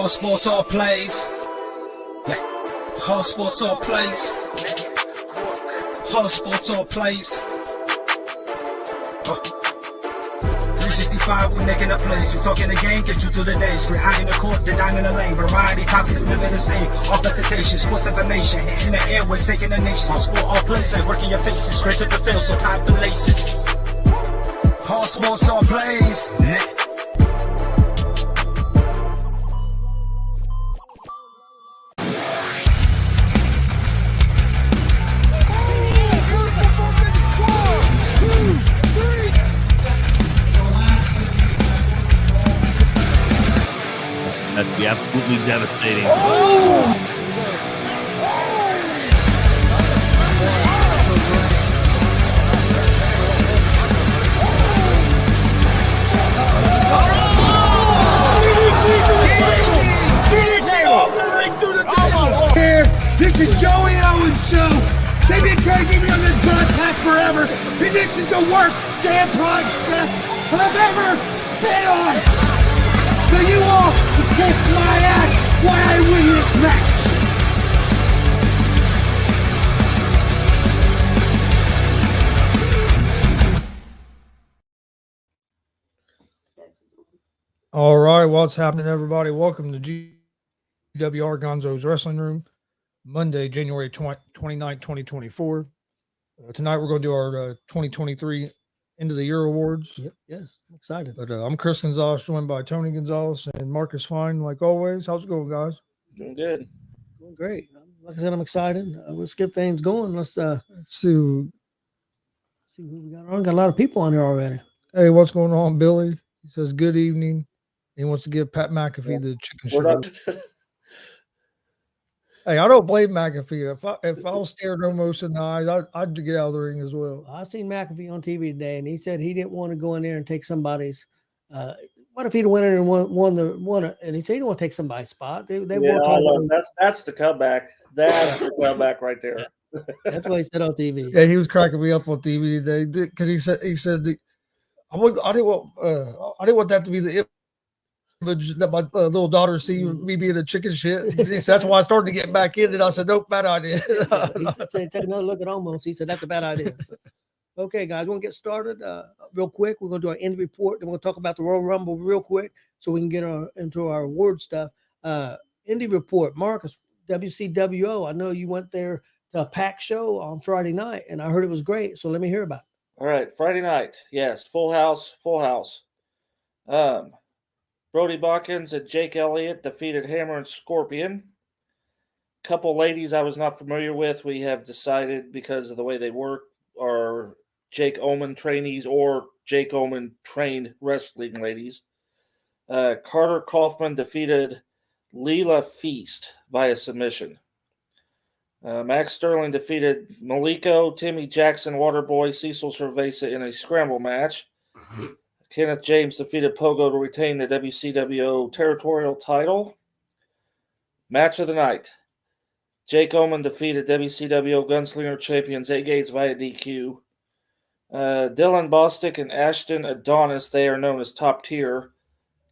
sports, all plays. Yeah. All sports, all plays. All sports, all plays. 365, we making a plays. We talking the game, get you to the days. We're high in the court, the dime in the lane. Variety topics, living the same. All presentation, sports information. Hitting the airways, taking the nation. All sport, all plays, they working your faces. Grace at the field, so tie the laces. All sports, all plays. That'd be absolutely devastating. This is Joey Owens' show. They've been trying to get me on this broadcast forever, and this is the worst damn podcast I've ever been on. So you all can kiss my ass while I win this match. All right, what's happening, everybody? Welcome to G.W.R. Gonzo'S Wrestling Room, Monday, January 29th, 2024. Tonight, we're going to do our 2023 End of the Year Awards. Yep, yes, I'm excited. But I'm Chris Gonzo'S, joined by Tony Gonzo'S and Marcus Fine, like always. How's it going, guys? Doing good. Doing great. Like I said, I'm excited. Let's get things going. Let's see who we got on. Got a lot of people on here already. Hey, what's going on, Billy? He says, good evening. He wants to give Pat McAfee the chicken shit. Hey, I don't blame McAfee. If I was staring almost in the eyes, I'd get out of the ring as well. I seen McAfee on TV today, and he said he didn't want to go in there and take somebody's. What if he'd went in and won? And he said he didn't want to take somebody's spot. They yeah, that's the comeback. That's the comeback right there. That's what he said on TV. Yeah, he was cracking me up on TV today because he said I didn't want that to be the image that my little daughter see me being a chicken shit. So that's why I started to get back in. And I said, nope, bad idea. He said, take another look at Almost. He said, that's a bad idea. So, okay, guys, we're going to get started real quick. We're going to do our end report. Then we're going to talk about the Royal Rumble real quick so we can get into our award stuff. Indie report. Marcus, WCWO. I know you went there to a packed show on Friday night, and I heard it was great. So let me hear about it. All right, Friday night. Yes, full house. Brody Botkins and Jake Elliott defeated Hammer and Scorpion. Couple ladies I was not familiar with. We have decided because of the way they work are Jake Omen trainees or Jake Omen trained wrestling ladies. Carter Kaufman defeated Leela Feast via submission. Max Sterling defeated Maliko, Timmy Jackson, Waterboy, Cecil Cerveza in a scramble match. Kenneth James defeated Pogo to retain the WCWO territorial title. Match of the night. Jake Omen defeated WCWO Gunslinger champions A Gates via DQ. Dylan Bostic and Ashton Adonis, they are known as Top Tier,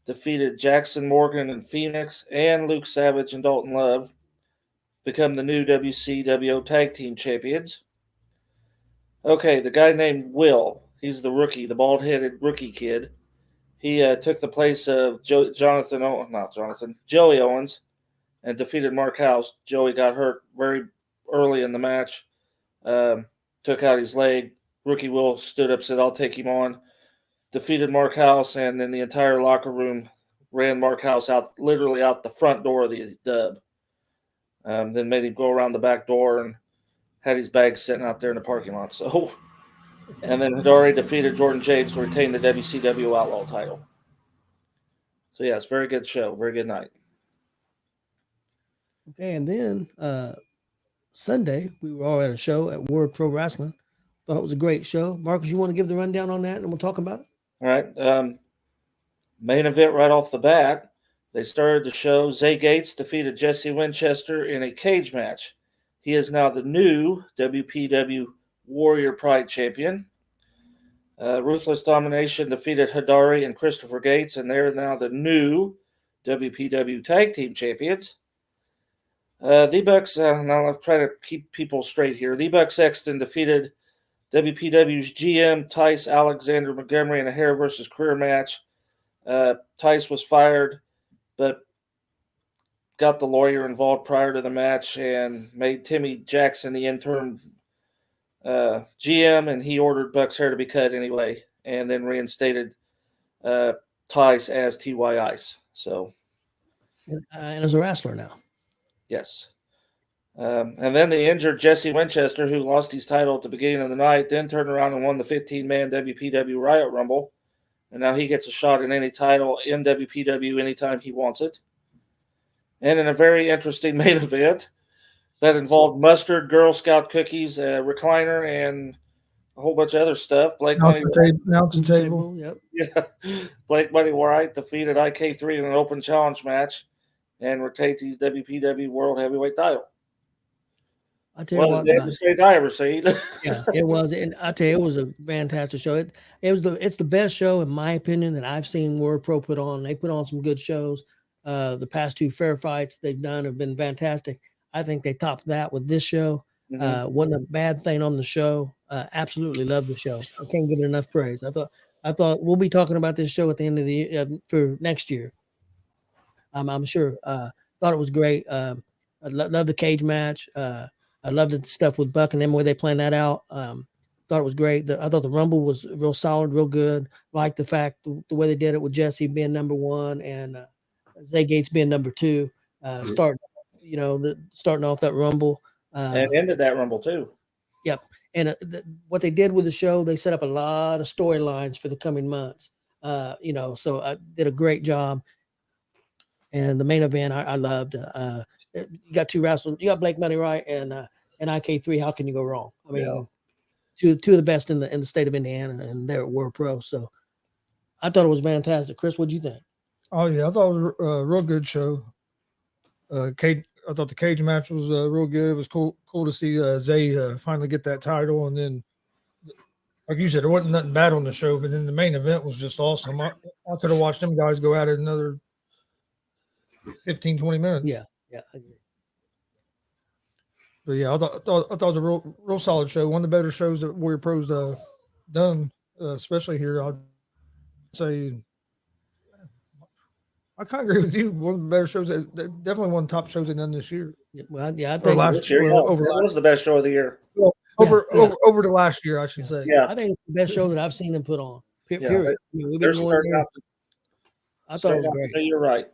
defeated Jackson Morgan and Phoenix, and Luke Savage and Dalton Love become the new WCWO Tag Team Champions. Okay, the guy named Will, he's the rookie, the bald-headed rookie kid. He took the place of Joey Owens and defeated Mark House. Joey got hurt very early in the match, took out his leg. Rookie Will stood up, said, I'll take him on. Defeated Mark House, and then the entire locker room ran Mark House out, literally out the front door of the dub. Then made him go around the back door and had his bags sitting out there in the parking lot. So, and then Hidari defeated Jordan James to retain the WCW Outlaw title. So, yes, very good show. Very good night. Okay, and then Sunday, we were all at a show at World Pro Wrestling. Thought it was a great show. Marcus, you want to give the rundown on that, and we'll talk about it? All right. Main event right off the bat. They started the show. Zay Gates defeated Jesse Winchester in a cage match. He is now the new WPW Warrior Pride champion. Ruthless Domination defeated Hidari and Christopher Gates, and they're now the new WPW Tag Team Champions. The Bucks, now I'll try to keep people straight here. The Bucks Sexton defeated WPW's GM Tice Alexander Montgomery in a hair versus career match. Tice was fired, but got the lawyer involved prior to the match and made Timmy Jackson the interim GM, and he ordered Buck's hair to be cut anyway, and then reinstated Tice as TY Ice. So, and as a wrestler now. yes. And then the injured Jesse Winchester, who lost his title at the beginning of the night, then turned around and won the 15-man WPW Riot Rumble. And now he gets a shot at any title in WPW anytime he wants it. And in a very interesting main event that involved mustard, Girl Scout cookies, a recliner, and a whole bunch of other stuff. Blake Money Mountain table. Yep. Yeah. Blake Money White defeated IK3 in an open challenge match and retains his WPW World Heavyweight title. I tell you what, the best stage I ever seen. Yeah, it was, and I tell you, it was a fantastic show. It's the best show in my opinion that I've seen World Pro put on. They put on some good shows. The past two fair fights they've done have been fantastic. I think they topped that with this show. Wasn't a bad thing on the show. Absolutely loved the show. I can't give it enough praise. I thought we'll be talking about this show at the end of the year for next year. I'm sure. Thought it was great. I love the cage match. I loved the stuff with Buck and them, where they planned that out. Thought it was great. I thought the Rumble was real solid, real good. Liked the fact the way they did it with Jesse being number one and Zay Gates being number two. Starting off that Rumble. And ended that Rumble too. Yep. And what they did with the show, they set up a lot of storylines for the coming months. So I did a great job. And the main event, I loved. You got two wrestlers. You got Blake Money Right and IK3. How can you go wrong? I mean, two of the best in the state of Indiana, and they're at World Pro. So I thought it was fantastic. Chris, what do you think? Oh yeah, I thought it was a real good show. I thought the cage match was real good. It was cool to see Zay finally get that title, and then, like you said, there wasn't nothing bad on the show, but then the main event was just awesome. I could have watched them guys go at it another 15, 20 minutes. Yeah, I agree. But yeah, I thought it was a real solid show. One of the better shows that Warrior Pro's done, especially here. I'd say I kind of agree with you. One of the better shows, definitely one of the top shows they've done this year. Well, yeah, I think this year, that was the best show of the year. Well, over the last year, I should say. Yeah, I think it's the best show that I've seen them put on. Yeah, period. We've been going there. I thought it was great. You're right.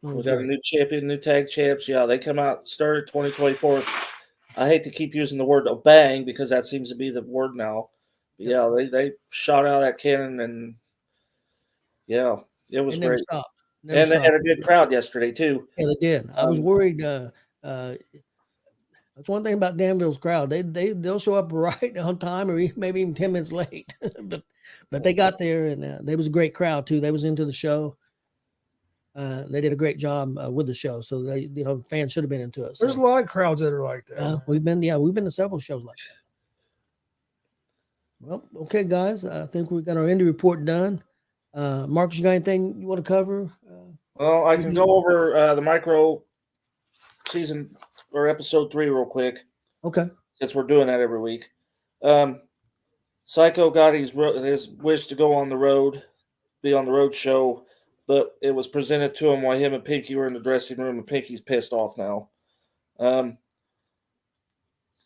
We got a new champion, new tag champs. Yeah, they come out, started 2024. I hate to keep using the word bang because that seems to be the word now. But yeah, they shot out that cannon, and yeah, it was great. They had a good crowd yesterday too. Yeah, they did. I was worried. That's one thing about Danville's crowd. They'll show up right on time, or maybe even 10 minutes late. but they got there, and they was a great crowd too. They was into the show. They did a great job with the show, so fans should have been into it. So. There's a lot of crowds that are like that. We've been to several shows like that. Well, okay, guys, I think we got our indie report done. Marcus, you got anything you want to cover? Well, I can go over the micro season or episode 3 real quick. Okay. Since we're doing that every week. Psycho got his wish to go on the road, be on the road show. But it was presented to him while him and Pinky were in the dressing room, and Pinky's pissed off now.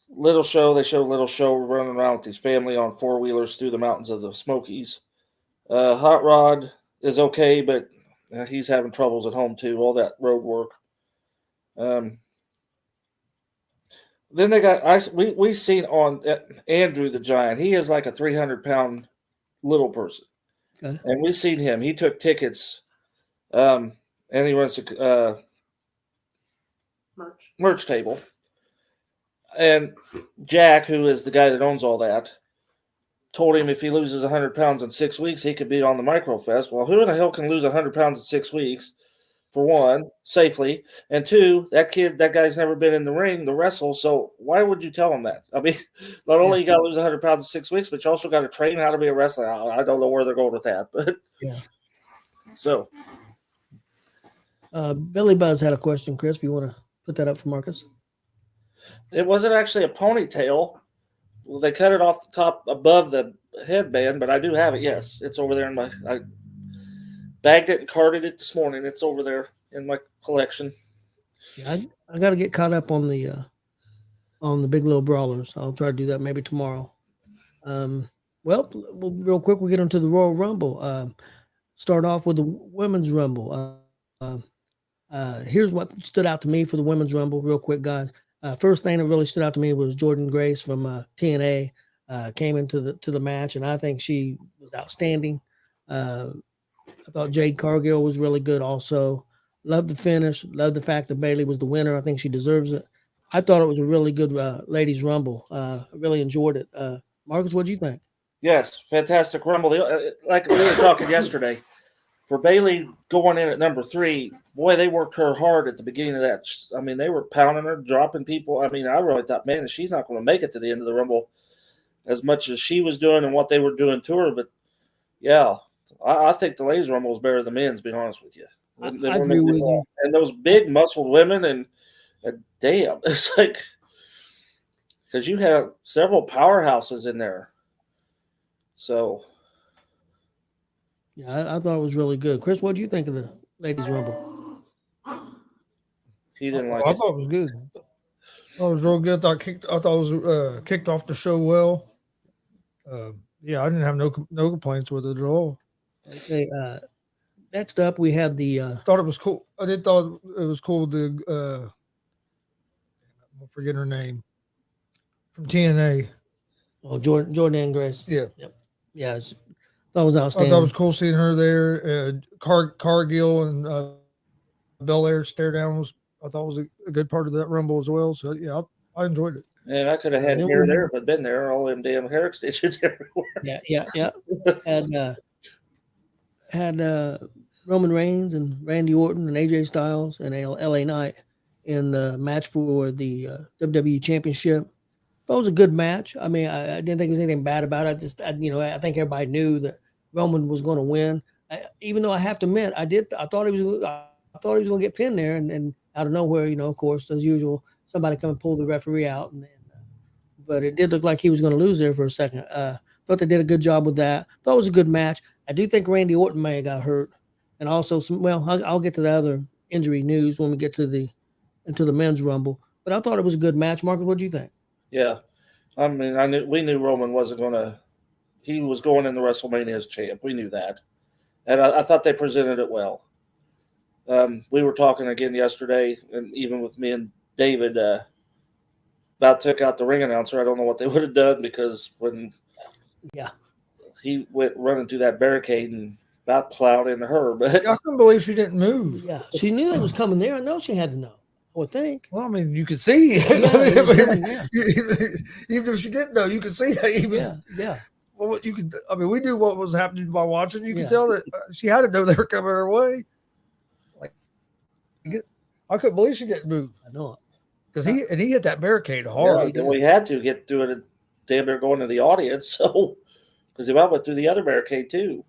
Little Show running around with his family on 4-wheelers through the mountains of the Smokies. Hot Rod is okay, but he's having troubles at home too, all that road work. Then they got we seen on Andrew the Giant. He is like a 300-pound little person. Okay. And we seen him. He took tickets. And he runs a merch table. And Jack, who is the guy that owns all that, told him if he loses 100 pounds in 6 weeks, he could be on the Microfest. Well, who in the hell can lose 100 pounds in 6 weeks? For one, safely. And two, that guy's never been in the ring to wrestle. So why would you tell him that? I mean, not only you got to lose 100 pounds in 6 weeks, but you also got to train how to be a wrestler. I don't know where they're going with that. But yeah. So Billy Buzz had a question, Chris. If you want to put that up for Marcus. It wasn't actually a ponytail. Well, they cut it off the top above the headband, but I do have it. Yes, it's over there in my. I bagged it and carted it this morning. It's over there in my collection. Yeah, I got to get caught up on the Big Little Brawlers. I'll try to do that maybe tomorrow. Well, real quick, we get into the Royal Rumble. Start off with the Women's Rumble. Here's what stood out to me for the Women's Rumble, real quick, guys. First thing that really stood out to me was Jordan Grace from TNA came into the match, and I think she was outstanding. I thought Jade Cargill was really good also. Loved the finish. Loved the fact that Bayley was the winner. I think she deserves it. I thought it was a really good ladies' rumble. I really enjoyed it. Marcus, what do you think? Yes, fantastic rumble. Like we were talking yesterday, for Bayley going in at number 3, boy, they worked her hard at the beginning of that. I mean, they were pounding her, dropping people. I mean, I really thought, man, she's not going to make it to the end of the rumble as much as she was doing and what they were doing to her. But, yeah, I think the ladies' rumble is better than the men's, to be honest with you. I agree with you. And those big muscled women and damn, it's like because you have several powerhouses in there. So, yeah, I thought it was really good. Chris, what do you think of the ladies' rumble? he didn't like I it. thought it was good. I thought it was real good. I thought it was kicked off the show well. Yeah, I didn't have no complaints with it at all. Okay, next up we had the Thought it was cool. I did thought it was cool. I'm forgetting her name from TNA. Jordan Grace. Yeah, Yeah, that was I outstanding. thought it was cool seeing her there. Cargill and Belair stare down I thought was a good part of that rumble as well. So yeah, I enjoyed it. And I could have had hair there if I'd been there. All them damn hair extensions everywhere. Yeah. Had Roman Reigns and Randy Orton and AJ Styles and LA Knight in the match for the WWE Championship. That was a good match. I mean, I didn't think there was anything bad about it. I think everybody knew that Roman was going to win. Even though I have to admit, I thought he was going to get pinned there, and out of nowhere, of course, as usual, somebody come and pull the referee out, but it did look like he was going to lose there for a second. Thought they did a good job with that. Thought it was a good match. I do think Randy Orton may have got hurt, and also I'll get to the other injury news when we get into the men's rumble. But I thought it was a good match. Marcus, what do you think? Yeah, I mean, we knew Roman wasn't going to. He was going into WrestleMania as champ. We knew that, and I thought they presented it well. We were talking again yesterday, and even with me and David, about took out the ring announcer. I don't know what they would have done because when he went running through that barricade and about plowed into her. But I couldn't believe she didn't move. Yeah, she knew it was coming there. I know she had to know. I would think. Well, I mean, you could see. Yeah. Even if she didn't know, you could see that he was. Yeah. Well, you could. I mean, we knew what was happening by watching. You could tell that she had to know they were coming her way. Like, I couldn't believe she didn't move. I know it because he hit that barricade hard. Yeah, we had to get through it. Damn near going to the audience, so because he went through the other barricade too.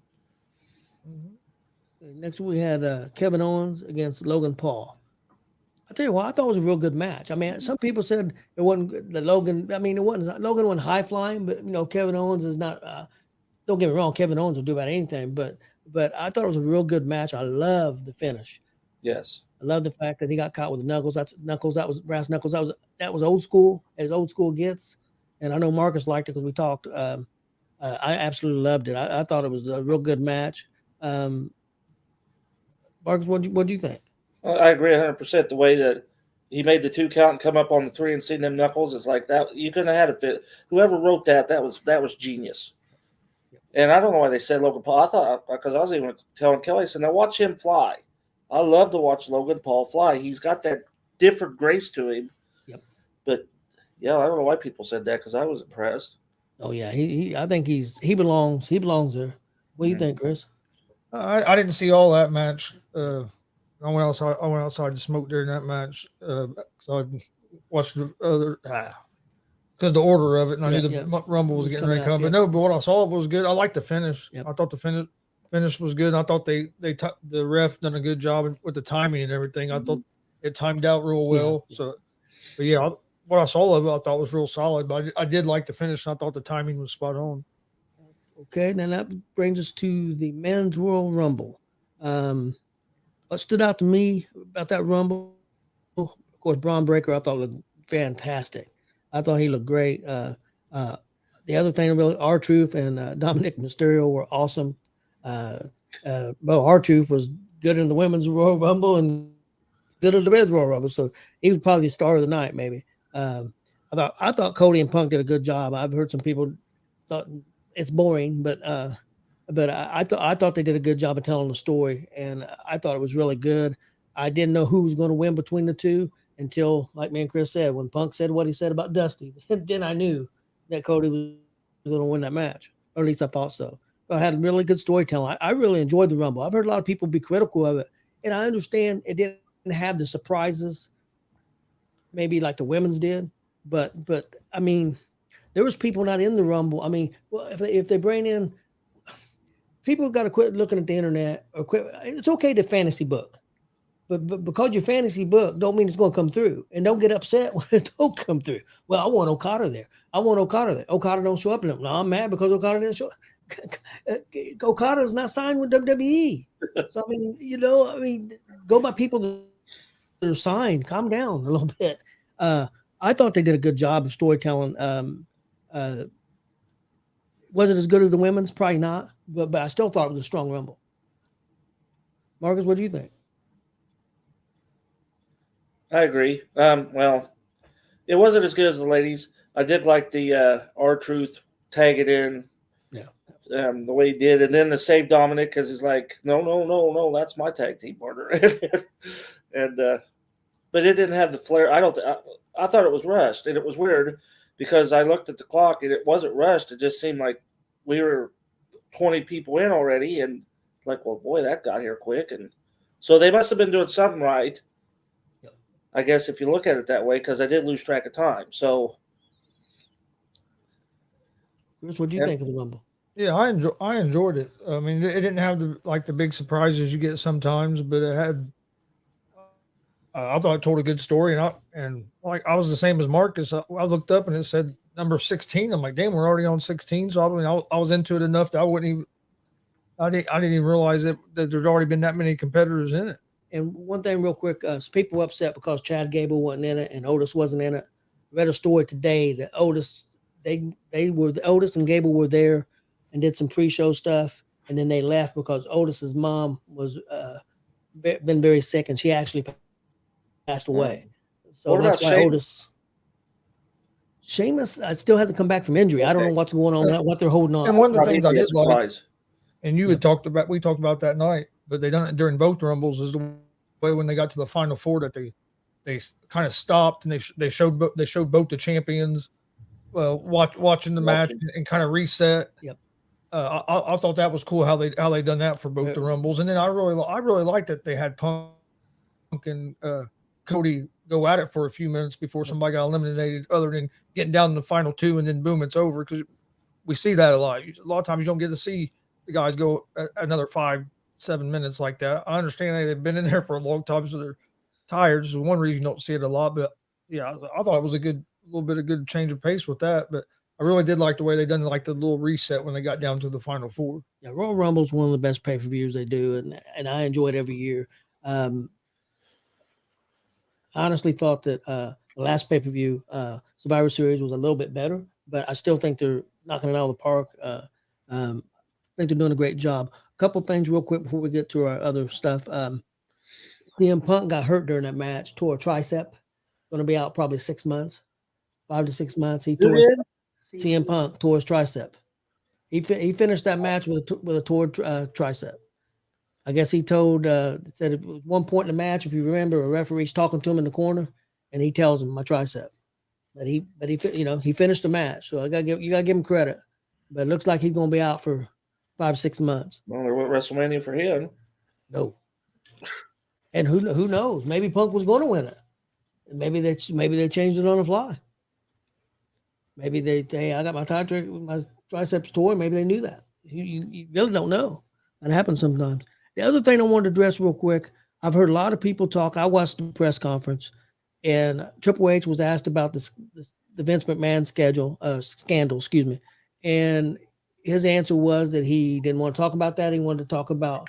Mm-hmm. Next, we had Kevin Owens against Logan Paul. I tell you what, I thought it was a real good match. I mean, some people said it wasn't the Logan. I mean, Logan wasn't high flying, but Kevin Owens is not. Don't get me wrong, Kevin Owens will do about anything, but I thought it was a real good match. I love the finish. Yes, I love the fact that he got caught with the knuckles. That was brass knuckles. That was old school, as old school gets. And I know Marcus liked it because we talked. I absolutely loved it. I thought it was a real good match. Marcus, what do you think? I agree 100%. The way that he made the 2 count and come up on the 3 and seen them knuckles, it's like that. You couldn't have had it fit. Whoever wrote that was genius. And I don't know why they said Logan Paul. I thought because I was even telling Kelly, I said, now watch him fly. I love to watch Logan Paul fly. He's got that different grace to him. Yep. But yeah, I don't know why people said that because I was impressed. Oh yeah, I think he belongs there. What do you think, Chris? I didn't see all that match. I went outside to smoke during that match. So I watched the other because the order of it, and I knew the Rumble was getting ready to come. But what I saw was good. I liked the finish. Yep. I thought the finish. finish was good. I thought the ref done a good job with the timing and everything. I thought it timed out real well. Yeah. So, but yeah, what I saw of it, I thought was real solid. But I did like the finish. And I thought the timing was spot on. Okay, now that brings us to the men's Royal Rumble. What stood out to me about that Rumble, of course, Braun Breaker, I thought looked fantastic. I thought he looked great. The other thing, really, R-Truth and Dominic Mysterio were awesome. R-Truth was good in the women's Royal Rumble and good in the men's Royal Rumble, so he was probably the star of the night, maybe. I thought Cody and Punk did a good job. I've heard some people thought it's boring, but I thought they did a good job of telling the story, and I thought it was really good. I didn't know who was going to win between the two until, like me and Chris said, when Punk said what he said about Dusty, then I knew that Cody was going to win that match, or at least I thought so. I had really good storytelling. I really enjoyed the Rumble. I've heard a lot of people be critical of it, and I understand it didn't have the surprises maybe like the women's did, but I mean, there was people not in the Rumble. I mean, well, if they bring in people, got to quit looking at the internet or quit. It's okay to fantasy book, but because your fantasy book don't mean it's going to come through, and don't get upset when it don't come through. Well, I want Okada there. I want Okada there. Okada don't show up in them. No, I'm mad because Okada didn't show up. Okada's not signed with WWE. So I mean, go by people that are signed. Calm down a little bit. I thought they did a good job of storytelling. Was it as good as the women's? Probably not, but I still thought it was a strong Rumble. Marcus, what do you think? I agree. Well, it wasn't as good as the ladies. I did like the R-Truth tag it in. Yeah. The way he did, and then to save Dominic because he's like, no, that's my tag team partner, and but it didn't have the flair. I thought it was rushed, and it was weird because I looked at the clock and it wasn't rushed. It just seemed like we were 20 people in already, and like, well, boy, that got here quick, and so they must have been doing something right. Yep. I guess if you look at it that way, because I did lose track of time. So, Chris, what do you think of the Rumble? Yeah, I enjoyed it. I mean, it didn't have the big surprises you get sometimes, but it had. I thought it told a good story, and I was the same as Marcus. I looked up and it said number 16. I'm like, damn, we're already on 16. So I was into it enough that I didn't even realize that there's already been that many competitors in it. And one thing, real quick, people upset because Chad Gable wasn't in it and Otis wasn't in it. Read a story today that Otis and Gable were there and did some pre-show stuff, and then they left because Otis's mom was been very sick and she actually passed away. So what that's about why Sheamus still hasn't come back from injury. I don't know what's going on, what they're holding on. And one of the things I Probably a did like, surprise. and we talked about that night, but they done it during both Rumbles, is the way when they got to the Final Four that they kind of stopped and they showed both the champions watching the match and kind of reset. Yep. I thought that was cool how they done that for both the Rumbles, and then I really liked that they had Punk and Cody go at it for a few minutes before somebody got eliminated, other than getting down in the final two and then boom, it's over, because we see that a lot. A lot of times you don't get to see the guys go another 5-7 minutes like that. I understand they've been in there for a long time, so they're tired. So one reason you don't see it a lot, but yeah, I thought it was a little bit of good change of pace with that, but I really did like the way they done like the little reset when they got down to the Final Four. Yeah, Royal Rumble is one of the best pay-per-views they do, and I enjoy it every year. I honestly thought that the last pay-per-view, Survivor Series, was a little bit better, but I still think they're knocking it out of the park. I think they're doing a great job. A couple things real quick before we get to our other stuff. CM Punk got hurt during that match, tore a tricep. Going to be out probably 6 months, 5 to 6 months. CM Punk tore his tricep. He finished that match with a torn tricep. I guess he said it was one point in the match, if you remember, a referee's talking to him in the corner, and he tells him my tricep. But he finished the match, so you gotta give him credit. But it looks like he's gonna be out for 5 6 months. Well, there went WrestleMania for him. No. And who knows? Maybe Punk was going to win it. And maybe they changed it on the fly. Maybe I got my triceps torn. Maybe they knew that. You really don't know. That happens sometimes. The other thing I wanted to address real quick, I've heard a lot of people talk. I watched the press conference, and Triple H was asked about the Vince McMahon scandal, excuse me, and his answer was that he didn't want to talk about that. He wanted to talk about,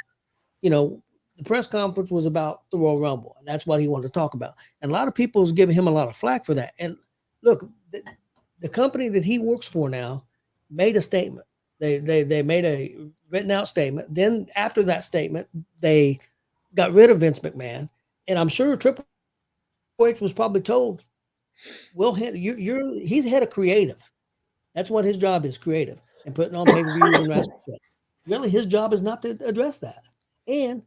the press conference was about the Royal Rumble, and that's what he wanted to talk about. And a lot of people is giving him a lot of flack for that. And look, the company that he works for now made a statement. They made a written out statement. Then after that statement, they got rid of Vince McMahon, and I'm sure Triple H was probably told, "Well, he's head of creative. That's what his job is, creative, and putting on pay-per-views and wrestling shows. Really, his job is not to address that. And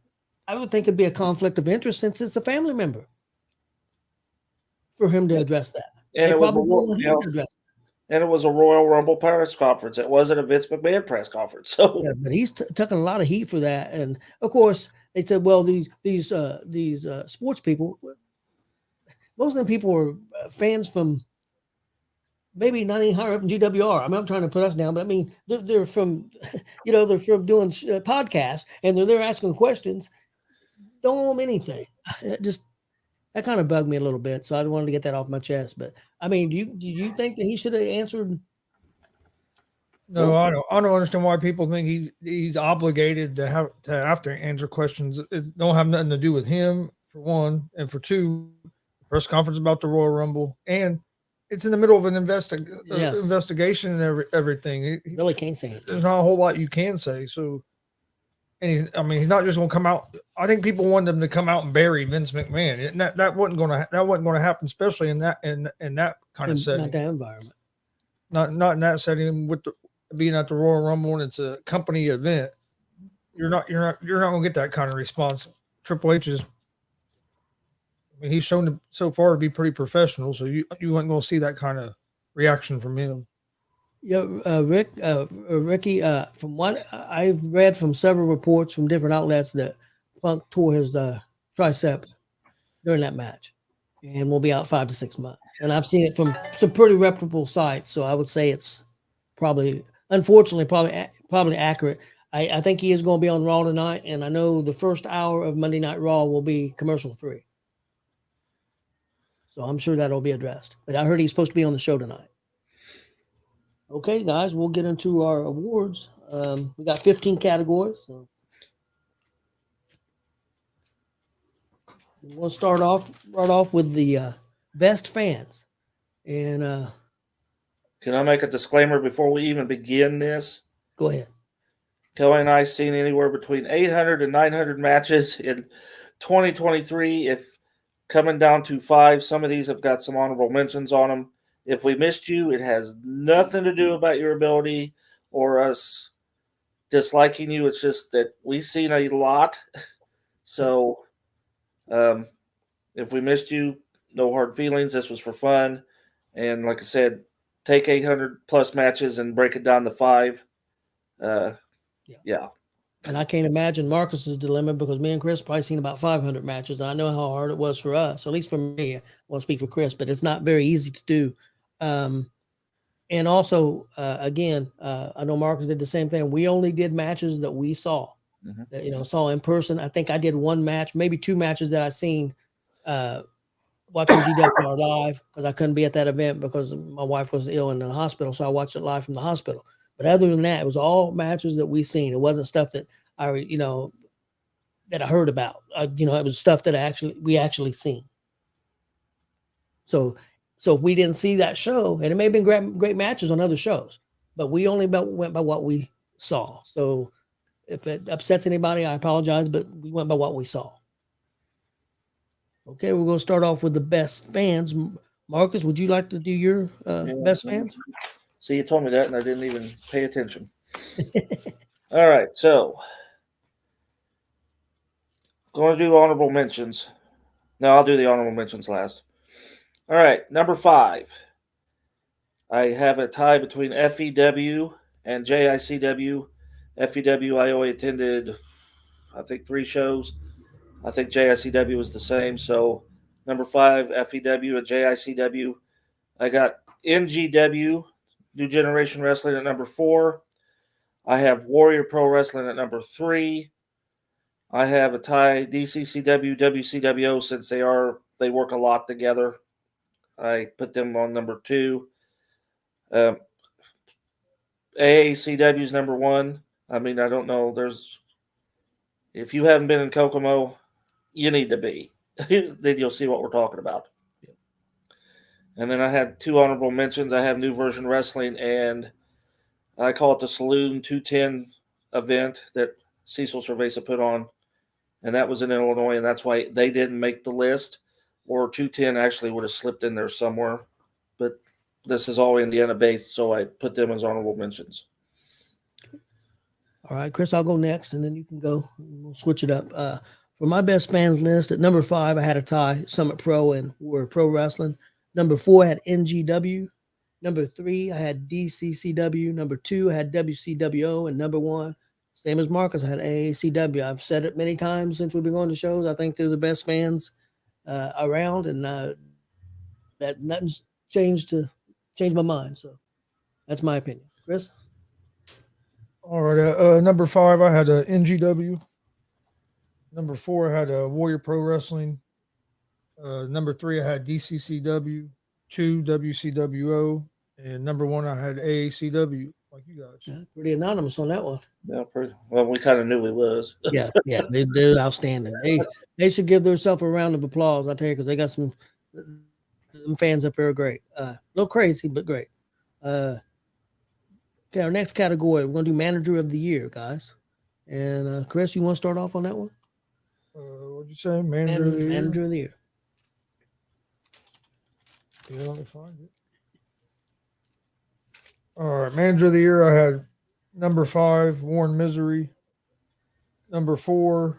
I would think it'd be a conflict of interest since it's a family member for him to address that. And They it was probably won't let you him know, to address that. and it was a Royal Rumble press conference. It wasn't a Vince McMahon press conference. So Yeah, but he's taking a lot of heat for that. And of course, they said, well, these sports people, most of them people were fans from maybe not even higher up in G.W.R. I mean, I'm trying to put us down, but I mean, they're from, they're from doing podcasts, and they're there asking questions. Don't owe them anything. Just that kind of bugged me a little bit, so I wanted to get that off my chest. But I mean, do you think that he should have answered? No, I don't understand why people think he's obligated to have to answer questions. It don't have nothing to do with him, for one, and for two, press conference about the Royal Rumble, and it's in the middle of an investigation and everything. Really can't say it. There's not a whole lot you can say. So, and he's not just going to come out. I think people wanted him to come out and bury Vince McMahon. And that wasn't going to happen, especially in that kind of setting. Not that environment. Not in that setting with being at the Royal Rumble and it's a company event. You're not going to get that kind of response. Triple H is. He's shown so far to be pretty professional, so you weren't going to see that kind of reaction from him. Yeah, Ricky. From what I've read from several reports from different outlets, that Punk tore his tricep during that match, and will be out 5 to 6 months. And I've seen it from some pretty reputable sites, so I would say it's probably, unfortunately, probably accurate. I think he is going to be on Raw tonight, and I know the first hour of Monday Night Raw will be commercial free. So I'm sure that'll be addressed. But I heard he's supposed to be on the show tonight. Okay, guys, we'll get into our awards. We got 15 categories. So we'll start off with the best fans. And can I make a disclaimer before we even begin this? Go ahead. Kelly and I seen anywhere between 800 and 900 matches in 2023. If coming down to 5, some of these have got some honorable mentions on them. If we missed you, it has nothing to do about your ability or us disliking you. It's just that we've seen a lot. So if we missed you, no hard feelings. This was for fun. And like I said, take 800 plus matches and break it down to 5. Yeah. And I can't imagine Marcus's dilemma, because me and Chris probably seen about 500 matches. And I know how hard it was for us, at least for me. I won't speak for Chris, but it's not very easy to do. And also, again, I know Marcus did the same thing. We only did matches that we saw, that, saw in person. I think I did one match, maybe 2 matches that I seen watching G.W.R. live, because I couldn't be at that event because my wife was ill in the hospital. So I watched it live from the hospital. But other than that, it was all matches that we seen. It wasn't stuff that that I heard about. It was stuff that we actually seen. So if we didn't see that show, and it may have been great matches on other shows, but we only went by what we saw. So if it upsets anybody, I apologize, but we went by what we saw. Okay, we're going to start off with the best fans. Marcus, would you like to do your best fans? See, you told me that, and I didn't even pay attention. All right, so going to do honorable mentions. No, I'll do the honorable mentions last. All right, number 5. I have a tie between FEW and JICW. FEW, I only attended, I think, 3 shows. I think JICW was the same. So number 5, FEW and JICW. I got NGW, New Generation Wrestling, at number 4. I have Warrior Pro Wrestling at number 3. I have a tie DCCW, WCWO since they work a lot together. I put them on number 2. AACW is number 1. I mean, I don't know. If you haven't been in Kokomo, you need to be. Then you'll see what we're talking about. Yep. And then I had 2 honorable mentions. I have New Version Wrestling, and I call it the Saloon 210 event that Cecil Cerveza put on. And that was in Illinois, and that's why they didn't make the list. Or 210 actually would have slipped in there somewhere. But this is all Indiana-based, so I put them as honorable mentions. All right, Chris, I'll go next, and then you can go. We'll switch it up. For my best fans list, at number 5, I had a tie, Summit Pro and War Pro Wrestling. Number 4, I had NGW. Number 3, I had DCCW. Number 2, I had WCWO. And number 1, same as Marcus, I had AACW. I've said it many times since we've been going to shows. I think they're the best fans around, and that nothing's changed my mind. So that's my opinion. Chris? All right. Number 5, I had a NGW. Number 4, I had a Warrior Pro Wrestling. Number 3, I had DCCW. 2, WCWO. And number 1, I had AACW, like you guys. Yeah, pretty anonymous on that one. Yeah, well, we kind of knew he was. Yeah, they're outstanding. They should give themselves a round of applause, I tell you, because they got some fans up there are great. A little crazy, but great. Okay, our next category, we're going to do Manager of the Year, guys. And Chris, you want to start off on that one? What'd you say? Manager of the Year? Manager of the Year. Yeah, let me find it. All right, Manager of the Year, I had number 5, Warren Misery. Number 4,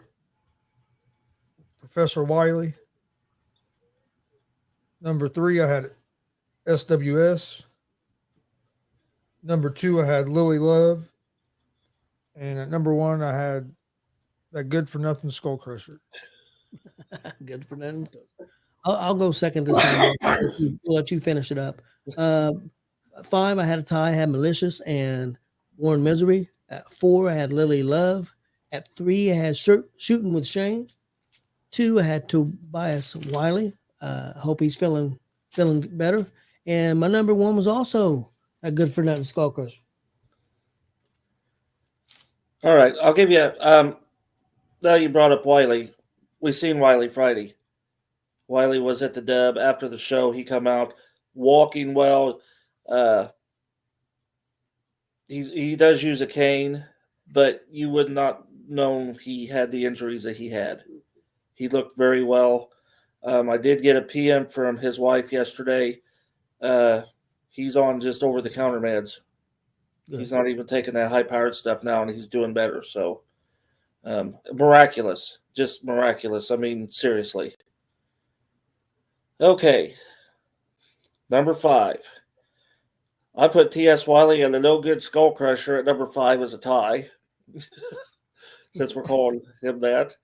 Professor Wiley. Number 3, I had SWS. Number 2, I had Lily Love. And at number 1, I had that Good for Nothing Skull Crusher. Good for nothing. I'll go second this time. We'll let you finish it up. 5, I had a tie. I had Malicious and Warren Misery. At 4, I had Lily Love. At 3, I had Shooting with Shane. 2, I had Tobias Wiley. Hope he's feeling better. And my number 1 was also a Good for Nothing Skull Crusher. All right, I'll give you. Now you brought up Wiley. We seen Wiley Friday. Wiley was at the Dub after the show. He come out walking well. He does use a cane, but you would not know he had the injuries that he had. He looked very well. I did get a PM from his wife yesterday. He's on just over-the-counter meds. Good. He's not even taking that high-powered stuff now, and he's doing better. So, miraculous. Just miraculous. I mean, seriously. Okay. Number 5. I put T.S. Wiley and the No Good Skull Crusher at number 5 as a tie. Since we're calling him that.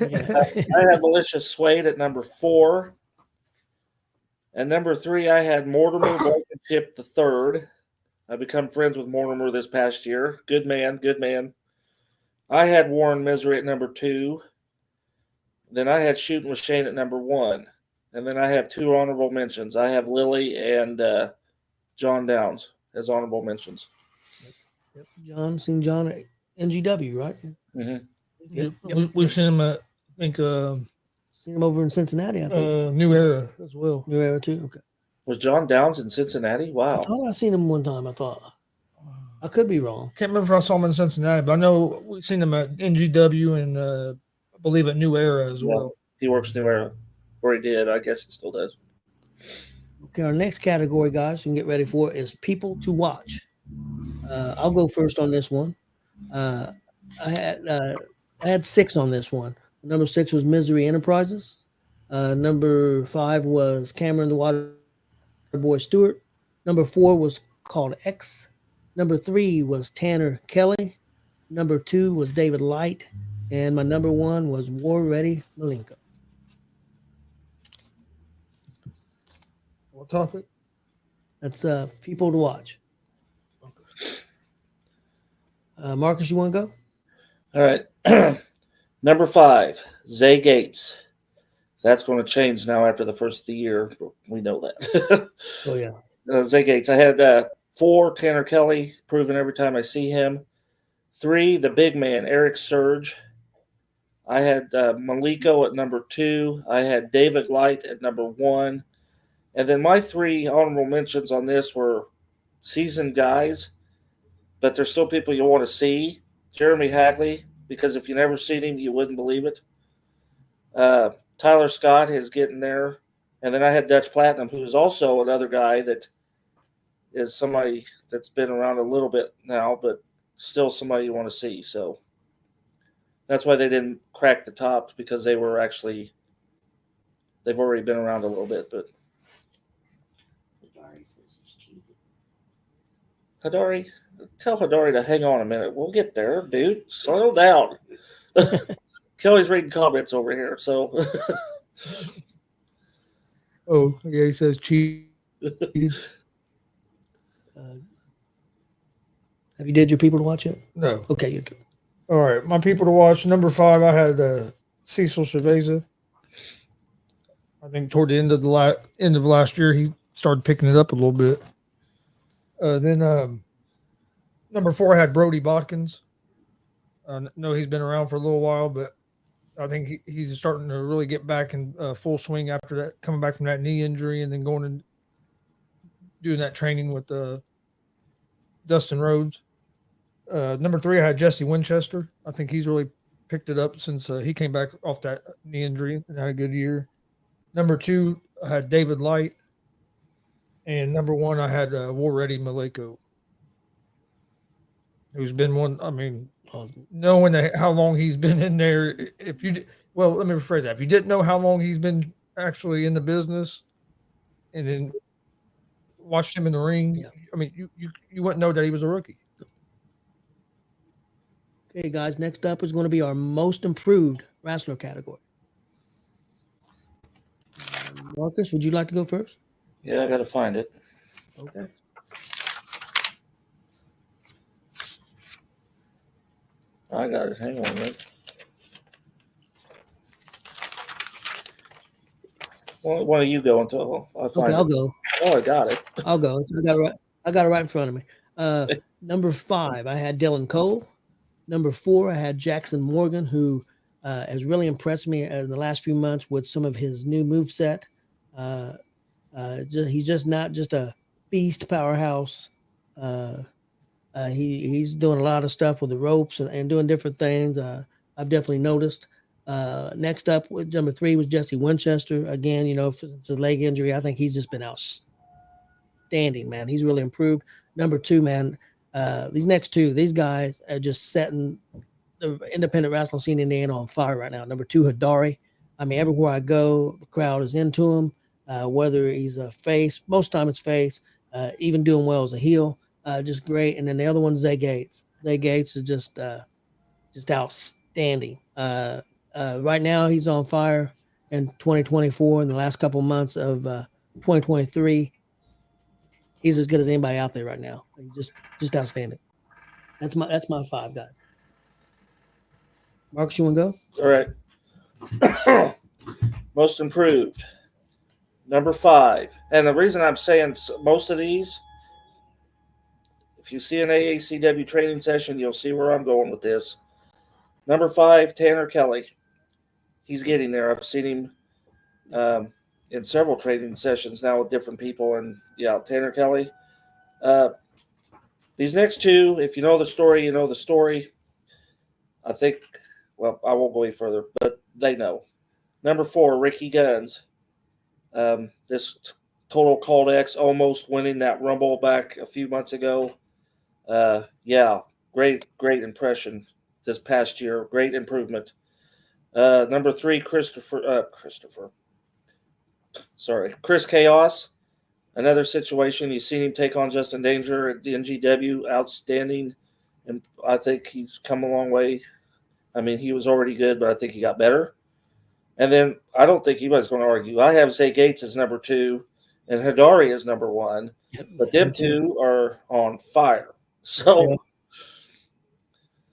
I had Malicious Suede at number 4. And number 3, I had Mortimer Blankenship the third. I become friends with Mortimer this past year. Good man, good man. I had Warren Misery at number 2. Then I had Shooting with Shane at number 1. And then I have 2 honorable mentions. I have Lily and John Downs as honorable mentions. Yep. Seen John at NGW, right? Mm-hmm. Yep. We've seen him at, I think, seen him over in Cincinnati, I think. New Era as well. New Era too. Okay. Was John Downs in Cincinnati? Wow. I thought I seen him one time. I could be wrong. Can't remember if I saw him in Cincinnati, but I know we've seen him at NGW and I believe at New Era as well. He works New Era, or he did. I guess he still does. Okay, our next category, guys, you can get ready for it, is people to watch. I'll go first on this one. I had 6 on this one. Number 6 was Misery Enterprises. Number 5 was Cameron the Water Boy Stewart. Number 4 was called X. Number 3 was Tanner Kelly. Number 2 was David Light. And my number 1 was War Ready Malenko. What topic? That's people to watch. Marcus, you want to go? All right. Number 5, Zay Gates. That's going to change now after the first of the year. We know that. Oh yeah. Zay Gates. I had 4, Tanner Kelly, proven every time I see him. 3, the big man, Eric Surge. I had Maliko at number 2. I had David Light at number 1. And then my 3 honorable mentions on this were seasoned guys, but there's still people you want to see. Jeremy Hagley, because if you never seen him, you wouldn't believe it. Tyler Scott is getting there. And then I had Dutch Platinum, who is also another guy that is somebody that's been around a little bit now, but still somebody you want to see. So that's why they didn't crack the tops, because they've already been around a little bit. But Hadari, tell Hadari to hang on a minute. We'll get there, dude. Slow down. Kelly's reading comments over here, so. Oh, yeah, he says cheated. Have you did your people to watch it? No. Okay, you do. All right, my people to watch. Number 5, I had Cecil Chaveza. I think toward the end of last year, he started picking it up a little bit. Then number 4, I had Brody Botkins. No, he's been around for a little while, but I think he's starting to really get back in full swing after that, coming back from that knee injury and then going and doing that training with Dustin Rhodes. Number 3, I had Jesse Winchester. I think he's really picked it up since he came back off that knee injury and had a good year. Number 2, I had David Light. And number 1, I had War Ready Maliko, who's been one. I mean, knowing how long he's been in there, let me rephrase that. If you didn't know how long he's been actually in the business, and then watched him in the ring, I mean, you wouldn't know that he was a rookie. Okay, guys. Next up is going to be our most improved wrestler category. Marcus, would you like to go first? Yeah, I got to find it. Okay. I got it. Hang on, Rick. Well, why don't you go until I find it? I'll go. Oh, I got it. I'll go. I got it right in front of me. Number 5, I had Dylan Cole. Number 4, I had Jackson Morgan, who has really impressed me in the last few months with some of his new moveset. He's just not just a beast powerhouse. He's doing a lot of stuff with the ropes and doing different things. I've definitely noticed. Next up, with number 3 was Jesse Winchester. Again, since his leg injury, I think he's just been outstanding, man. He's really improved. Number 2, man, these next 2, these guys are just setting the independent wrestling scene in Indiana on fire right now. Number 2, Hadari. I mean, everywhere I go, the crowd is into him. Whether he's a face, most time it's face, even doing well as a heel, just great. And then the other one's Zay Gates. Zay Gates is just outstanding. Right now he's on fire in 2024. In the last couple months of 2023, he's as good as anybody out there right now. He's just outstanding. That's my 5 guys. Marcus, you want to go? All right. Most improved. Number 5. And the reason I'm saying most of these, if you see an AACW training session, you'll see where I'm going with this. Number 5, Tanner Kelly. He's getting there. I've seen him in several training sessions now with different people. And, yeah, Tanner Kelly. These next 2, if you know the story, you know the story. I think, well, I won't go any further, but they know. Number 4, Ricky Guns. This Total Called X almost winning that Rumble back a few months ago. Yeah, great impression this past year. Great improvement. Number 3, Chris Chaos. Another situation. You've seen him take on Justin Danger at the NGW. Outstanding. And I think he's come a long way. I mean, he was already good, but I think he got better. And then I don't think anybody's going to argue. I have Zay Gates as number 2 and Hadari as number 1. But them 2 are on fire. So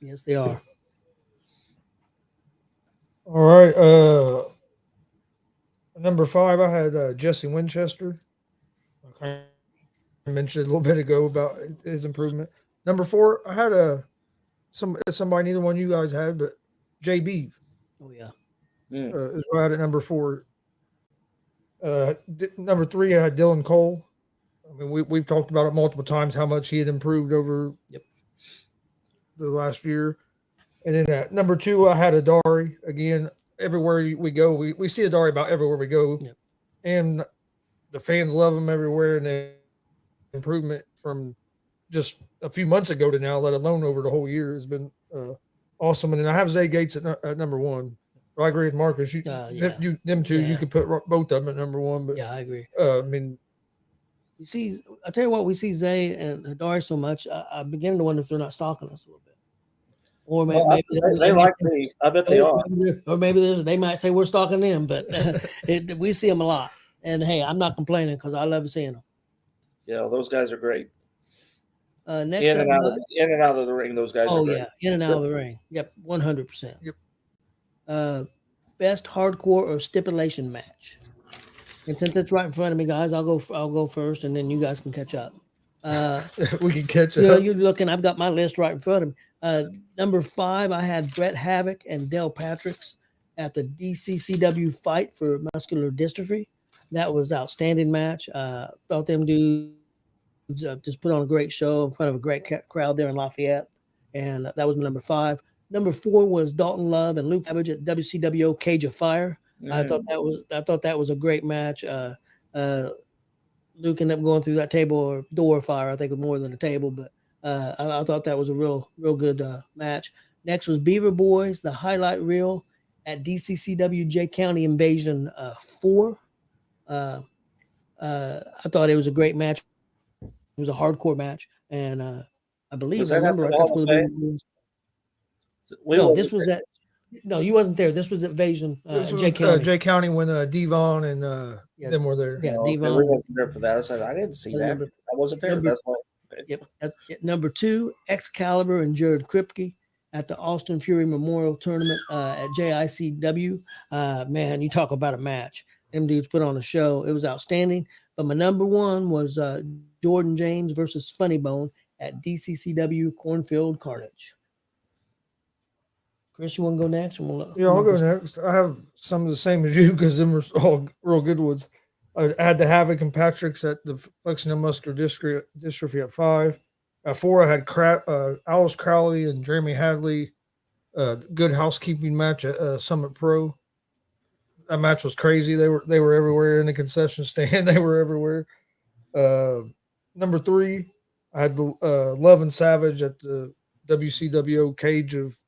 Yes, they are. All right. Number 5, I had Jesse Winchester. I kind of mentioned it a little bit ago about his improvement. Number 4, I had somebody neither one of you guys had, but JB Oh yeah. is what I had at number 4. Number 3, I had Dylan Cole. I mean, we've talked about it multiple times how much he had improved over the last year. And then at number 2, I had Adari. Again, everywhere we go, we see Adari about everywhere we go. Yep. And the fans love him everywhere. And the improvement from just a few months ago to now, let alone over the whole year, has been awesome. And then I have Zay Gates at number 1. I agree with Marcus. Them two, you could put both of them at number 1. But yeah, I agree. I mean, You see, I tell you what, we see Zay and Hadari so much. I begin to wonder if they're not stalking us a little bit, or maybe They like me. I bet they are. or maybe they might say we're stalking them. But we see them a lot, and hey, I'm not complaining because I love seeing them. Yeah, those guys are great. Next in up, and out of the ring, those guys. Oh are great. yeah, in and out of the ring. Yep, 100%. Yep. Best hardcore or stipulation match. And since it's right in front of me, guys, I'll go first, and then you guys can catch up. We can catch Yeah, up. you're looking. I've got my list right in front of me. Number 5, I had Bret Havoc and Dale Patricks at the DCCW Fight for Muscular Dystrophy. That was outstanding match. Thought them dudes just put on a great show in front of a great crowd there in Lafayette, and that was my number 5. Number 4 was Dalton Love and Luke Savage at WCWO Cage of Fire. I thought that was a great match. Luke ended up going through that table or door of fire. I think it was more than a table, but I thought that was a real good match. Next was Beaver Boys, the highlight reel at DCCW J County Invasion 4. I thought it was a great match. It was a hardcore match, and I believe I remember. I think where the Beaver Boys. No, this was at. No, you wasn't there. This was at Invasion J County. J County when Devon and them were there. Yeah, Okay, Devon. we wasn't there for that. I said I didn't see that. I wasn't there. That's why. Okay. Yep. Number 2, Excalibur and Jared Kripke at the Austin Fury Memorial Tournament at JICW. Man, you talk about a match. Them dudes put on a show. It was outstanding. But my number 1 was Jordan James versus Funny Bone at DCCW Cornfield Carnage. Chris, you want to go next? I'll go next. I have some of the same as you because them were all real good ones. I had the Havoc and Patrick's at the Flexing Muscular Dystrophy at 5. At 4, I had Alice Crowley and Jeremy Hadley. Good housekeeping match at Summit Pro. That match was crazy. They were everywhere in the concession stand. They were everywhere. Number 3, I had the Love and Savage at the WCWO Cage of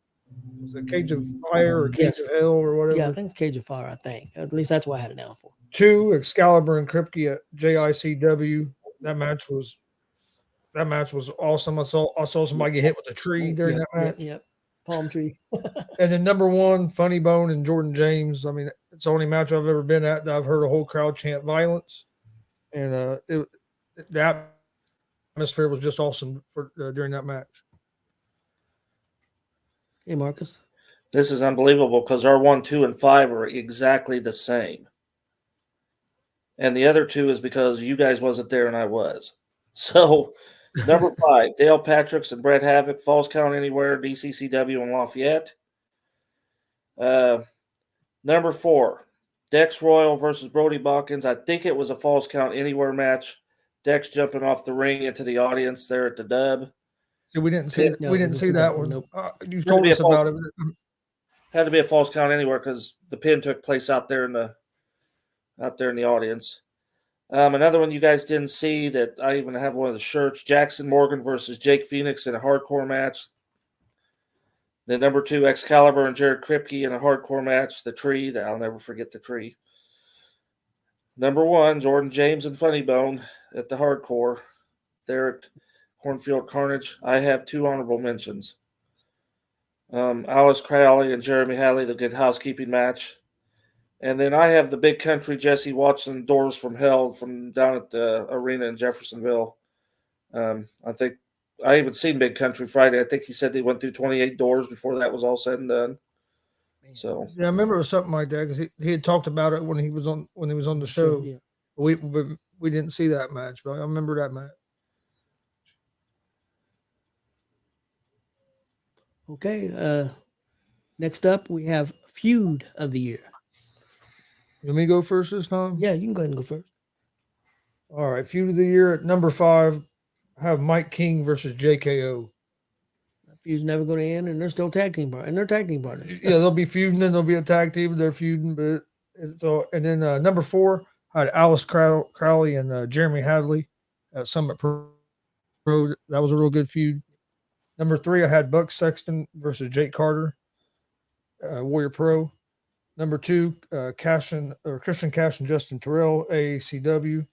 Fire or Cage of Hell or whatever. Yeah, I think it's Cage of Fire. I think at least that's what I had it down for. 2, Excalibur and Kripke at JICW. That match was awesome. I saw somebody get hit with a tree during that match. Yep. Palm tree. And then number 1, Funny Bone and Jordan James. I mean, it's the only match I've ever been at that I've heard a whole crowd chant violence, and the atmosphere was just awesome for during that match. Hey, Marcus. This is unbelievable because our 1, 2, and 5 are exactly the same. And the other 2 is because you guys wasn't there and I was. So, number 5, Dale Patricks and Bret Havoc, Falls Count Anywhere, DCCW in Lafayette. Number 4, Dex Royal versus Brody Botkins. I think it was a Falls Count Anywhere match. Dex jumping off the ring into the audience there at the Dub. So we didn't see that one. Nope. You told us about it. Had to be a Falls Count Anywhere because the pin took place out there in the audience. Another one you guys didn't see that I even have one of the shirts: Jackson Morgan versus Jake Phoenix in a hardcore match. Then number 2, Excalibur and Jared Kripke in a hardcore match. The Tree, that I'll never forget the Tree. Number 1, Jordan James and Funny Bone at the hardcore there at Cornfield Carnage. I have 2 honorable mentions. Alice Crowley and Jeremy Hadley, the Good Housekeeping match. And then I have the Big Country Jesse Watson Doors from Hell from down at the arena in Jeffersonville. I think I even seen Big Country Friday. I think he said they went through 28 doors before that was all said and done. So Yeah, I remember it was something like that because he had talked about it when he was on the show. Yeah. We didn't see that match, but I remember that match. Okay. Next up, we have feud of the year. You want me to go first this time? Yeah, you can go ahead and go first. All right, feud of the year at number 5. I have Mike King versus JKO. Feud's never going to end, and they're still tag team partners. And they're tag team partners. Yeah, they'll be feuding, and they'll be a tag team. They're feuding, but so and then number 4, I had Alice Crowley and Jeremy Hadley at Summit Pro. That was a real good feud. Number 3, I had Buck Sexton versus Jake Carter, Warrior Pro. Number 2, Christian Cash and Justin Terrell, AACW.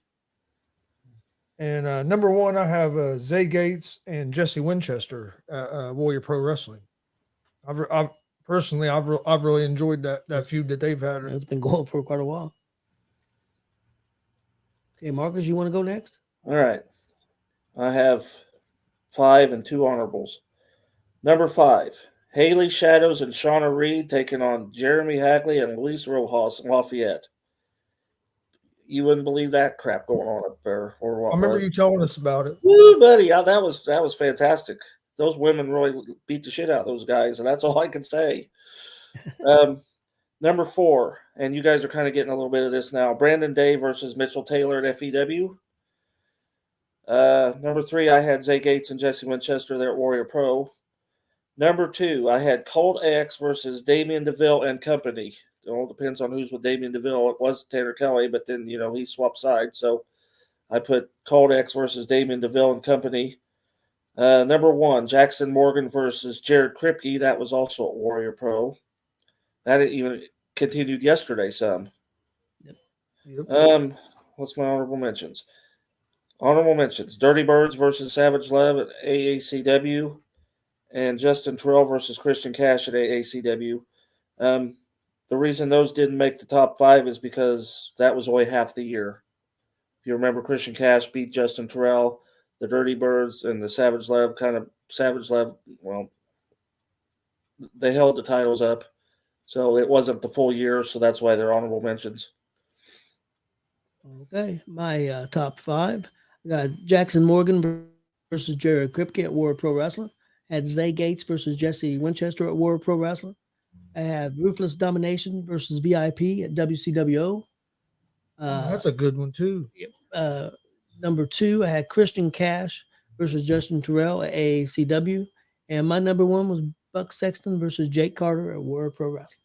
And number 1, I have Zay Gates and Jesse Winchester, Warrior Pro Wrestling. I've personally really enjoyed that feud that they've had. It's been going for quite a while. Okay, Marcus, you want to go next? all right, I have 5 and 2 honorables. Number 5, Haley Shadows and Shauna Reed taking on Jeremy Hagley and Luis Rojas in Lafayette. You wouldn't believe that crap going on up there, or what? I remember you telling us about it. Woo, buddy, that was fantastic. Those women really beat the shit out of those guys, and that's all I can say. Number 4, and you guys are kind of getting a little bit of this now. Brandon Day versus Mitchell Taylor at FEW. Number 3, I had Zay Gates and Jesse Winchester there at Warrior Pro. Number 2, I had Colt X versus Damian DeVille and company. It all depends on who's with Damian DeVille. It was Tanner Kelly, but then, he swapped sides. So I put Colt X versus Damian DeVille and company. Number 1, Jackson Morgan versus Jared Kripke. That was also at Warrior Pro. That even continued yesterday some. Yep. What's my honorable mentions? Honorable mentions. Dirty Birds versus Savage Love at AACW. And Justin Terrell versus Christian Cash at AACW. The reason those didn't make the top 5 is because that was only half the year. If you remember, Christian Cash beat Justin Terrell, the Dirty Birds, and the Savage Love well, they held the titles up. So it wasn't the full year, so that's why they're honorable mentions. Okay, my top 5. I got Jackson Morgan versus Jared Kripke at Warrior Pro Wrestling. I had Zay Gates versus Jesse Winchester at Warrior Pro Wrestling. I have Ruthless Domination versus VIP at WCWO. That's a good one too. Number 2, I had Christian Cash versus Justin Terrell at AACW. And my number 1 was Buck Sexton versus Jake Carter at Warrior Pro Wrestling.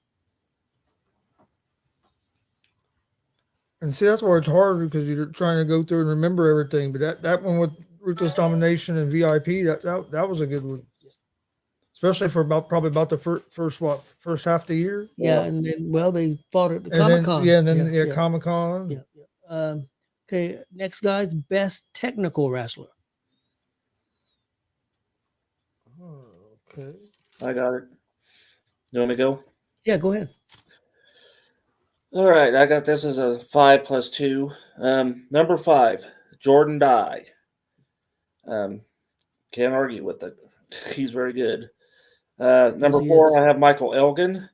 And see, that's where it's harder because you're trying to go through and remember everything. But that one with Ruthless Domination and VIP, that was a good one, especially for probably about the first half of the year. Yeah, and then they fought at the Comic-Con. Comic-Con. Yeah. Okay, next guy's best technical wrestler. Okay. I got it. You want me to go? Yeah, go ahead. All right, I got this as a 5 plus 2. Number 5, Jordan Dye. Can't argue with it. He's very good. Number 4, I have Michael Elgin.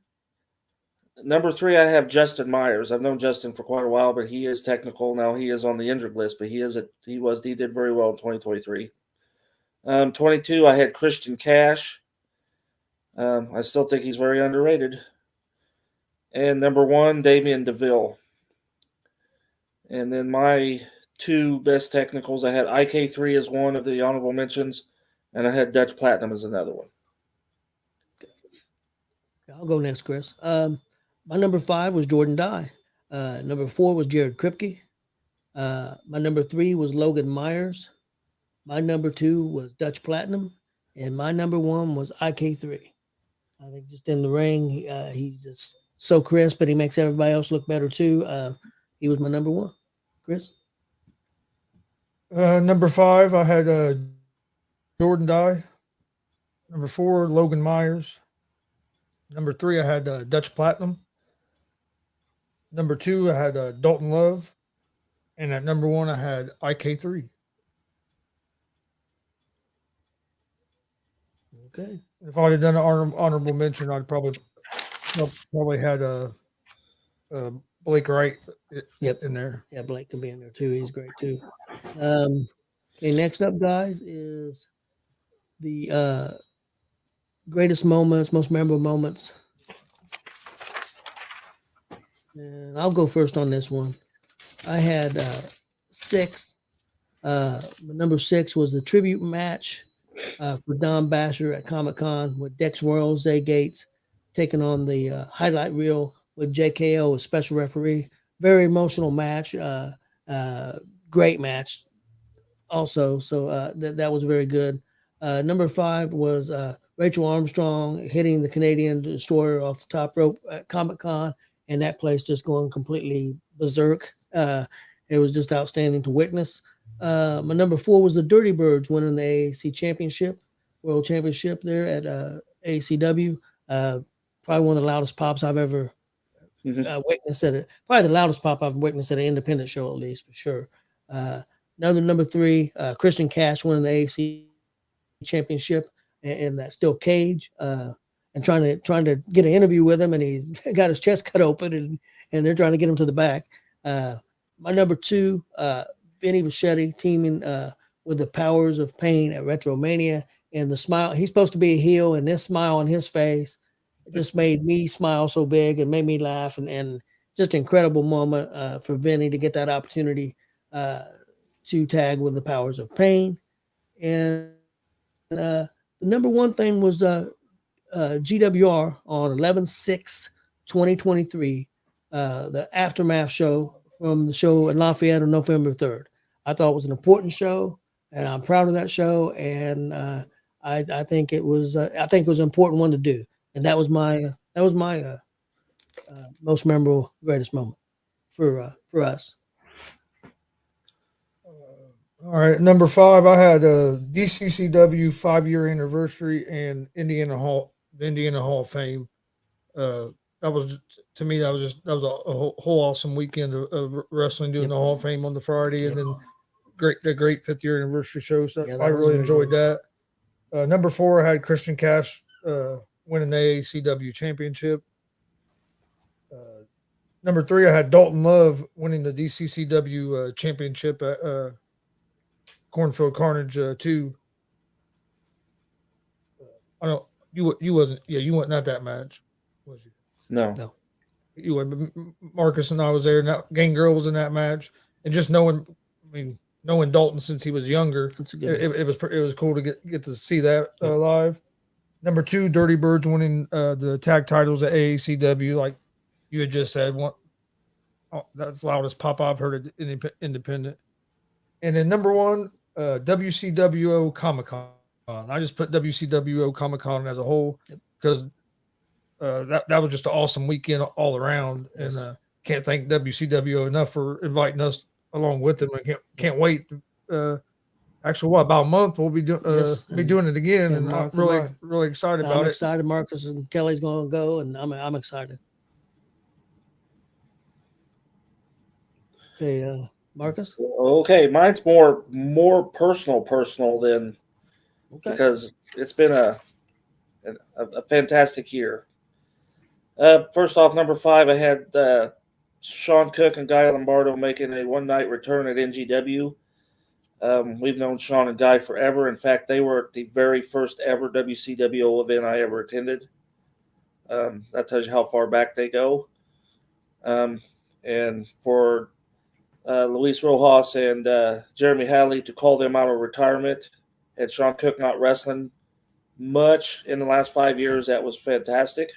Number 3, I have Justin Myers. I've known Justin for quite a while, but he is technical now. He is on the injured list, but he did very well in 2023. 22, I had Christian Cash. I still think he's very underrated. And number 1, Damian DeVille. And then my 2 best technicals, I had IK3 as one of the honorable mentions, and I had Dutch Platinum as another one. I'll go next, Chris. My number 5 was Jordan Dye. Number 4 was Jared Kripke. My number 3 was Logan Myers. My number 2 was Dutch Platinum. And my number 1 was IK3. I think just in the ring, he's just so crisp, but he makes everybody else look better too. He was my number 1. Chris? Number 5, I had Jordan Dye. Number 4, Logan Myers. Number 3, I had Dutch Platinum. Number 2, I had Dalton Love. And at number 1, I had IK3. Okay. If I'd have done an honorable mention, I'd probably had Blake Wright Yep. in there. Yeah, Blake can be in there too. He's great too. Okay, next up, guys, is the greatest moments, most memorable moments. And I'll go first on this one. I had 6. Number 6 was the tribute match for Don Basher at Comic-Con with Dex Royal, Zay Gates, taking on the highlight reel with JKO as special referee. Very emotional match. Great match also. So that was very good. Number 5 was Rachel Armstrong hitting the Canadian Destroyer off the top rope at Comic-Con, and that place just going completely berserk. It was just outstanding to witness. My number 4 was the Dirty Birds winning the AAC Championship, World Championship there at ACW. Probably one of the loudest pops I've ever witnessed at it. Probably the loudest pop I've witnessed at an independent show, at least for sure. Another number 3, Christian Cash winning the AAC Championship in that steel cage, and trying to get an interview with him, and he's got his chest cut open, and they're trying to get him to the back. My number 2, Vinny Vachetti teaming with the Powers of Pain at Retromania, and the smile. He's supposed to be a heel, and this smile on his face just made me smile so big and made me laugh, and just an incredible moment for Vinny to get that opportunity to tag with the Powers of Pain. And the number 1 thing was G.W.R. on 11/6/2023, the aftermath show from the show in Lafayette on November 3rd. I thought it was an important show, and I'm proud of that show. And I think it was an important one to do. And that was my most memorable, greatest moment for us. All right, number 5, I had DCCW 5-year anniversary and the Indiana Hall of Fame. That was to me that was a whole awesome weekend of wrestling, doing the Hall of Fame on the Friday, and then the great 5th year anniversary show. So I really enjoyed that. Number 4, I had Christian Cash winning the AACW championship. Number 3, I had Dalton Love winning the DCCW championship at Cornfield Carnage 2. I don't you wasn't you weren't at that match, was you? No. You were, but Marcus and I was there. Now Gang Girl was in that match, and just knowing Dalton since he was younger, it was cool to get to see that live. Number 2, Dirty Birds winning the tag titles at AACW, like you had just said. That's the loudest pop I've heard at independent. And then number 1, WCWO Comic-Con. I just put WCWO Comic-Con as a whole because that was just an awesome weekend all around. Yes. And can't thank WCWO enough for inviting us along with them. I can't wait. Actually, about a month we'll be doing it again, and I'm really excited about it. I'm excited. Marcus and Kelly's going to go, and I'm excited. Okay, Marcus. Okay, mine's more personal than because it's been a fantastic year. First off, number 5, I had Sean Cook and Guy Lombardo making a one-night return at NGW. We've known Sean and Guy forever. In fact, they were at the very first ever WCWO event I ever attended. That tells you how far back they go. And for Luis Rojas and Jeremy Hadley to call them out of retirement, and Sean Cook not wrestling much in the last 5 years, that was fantastic.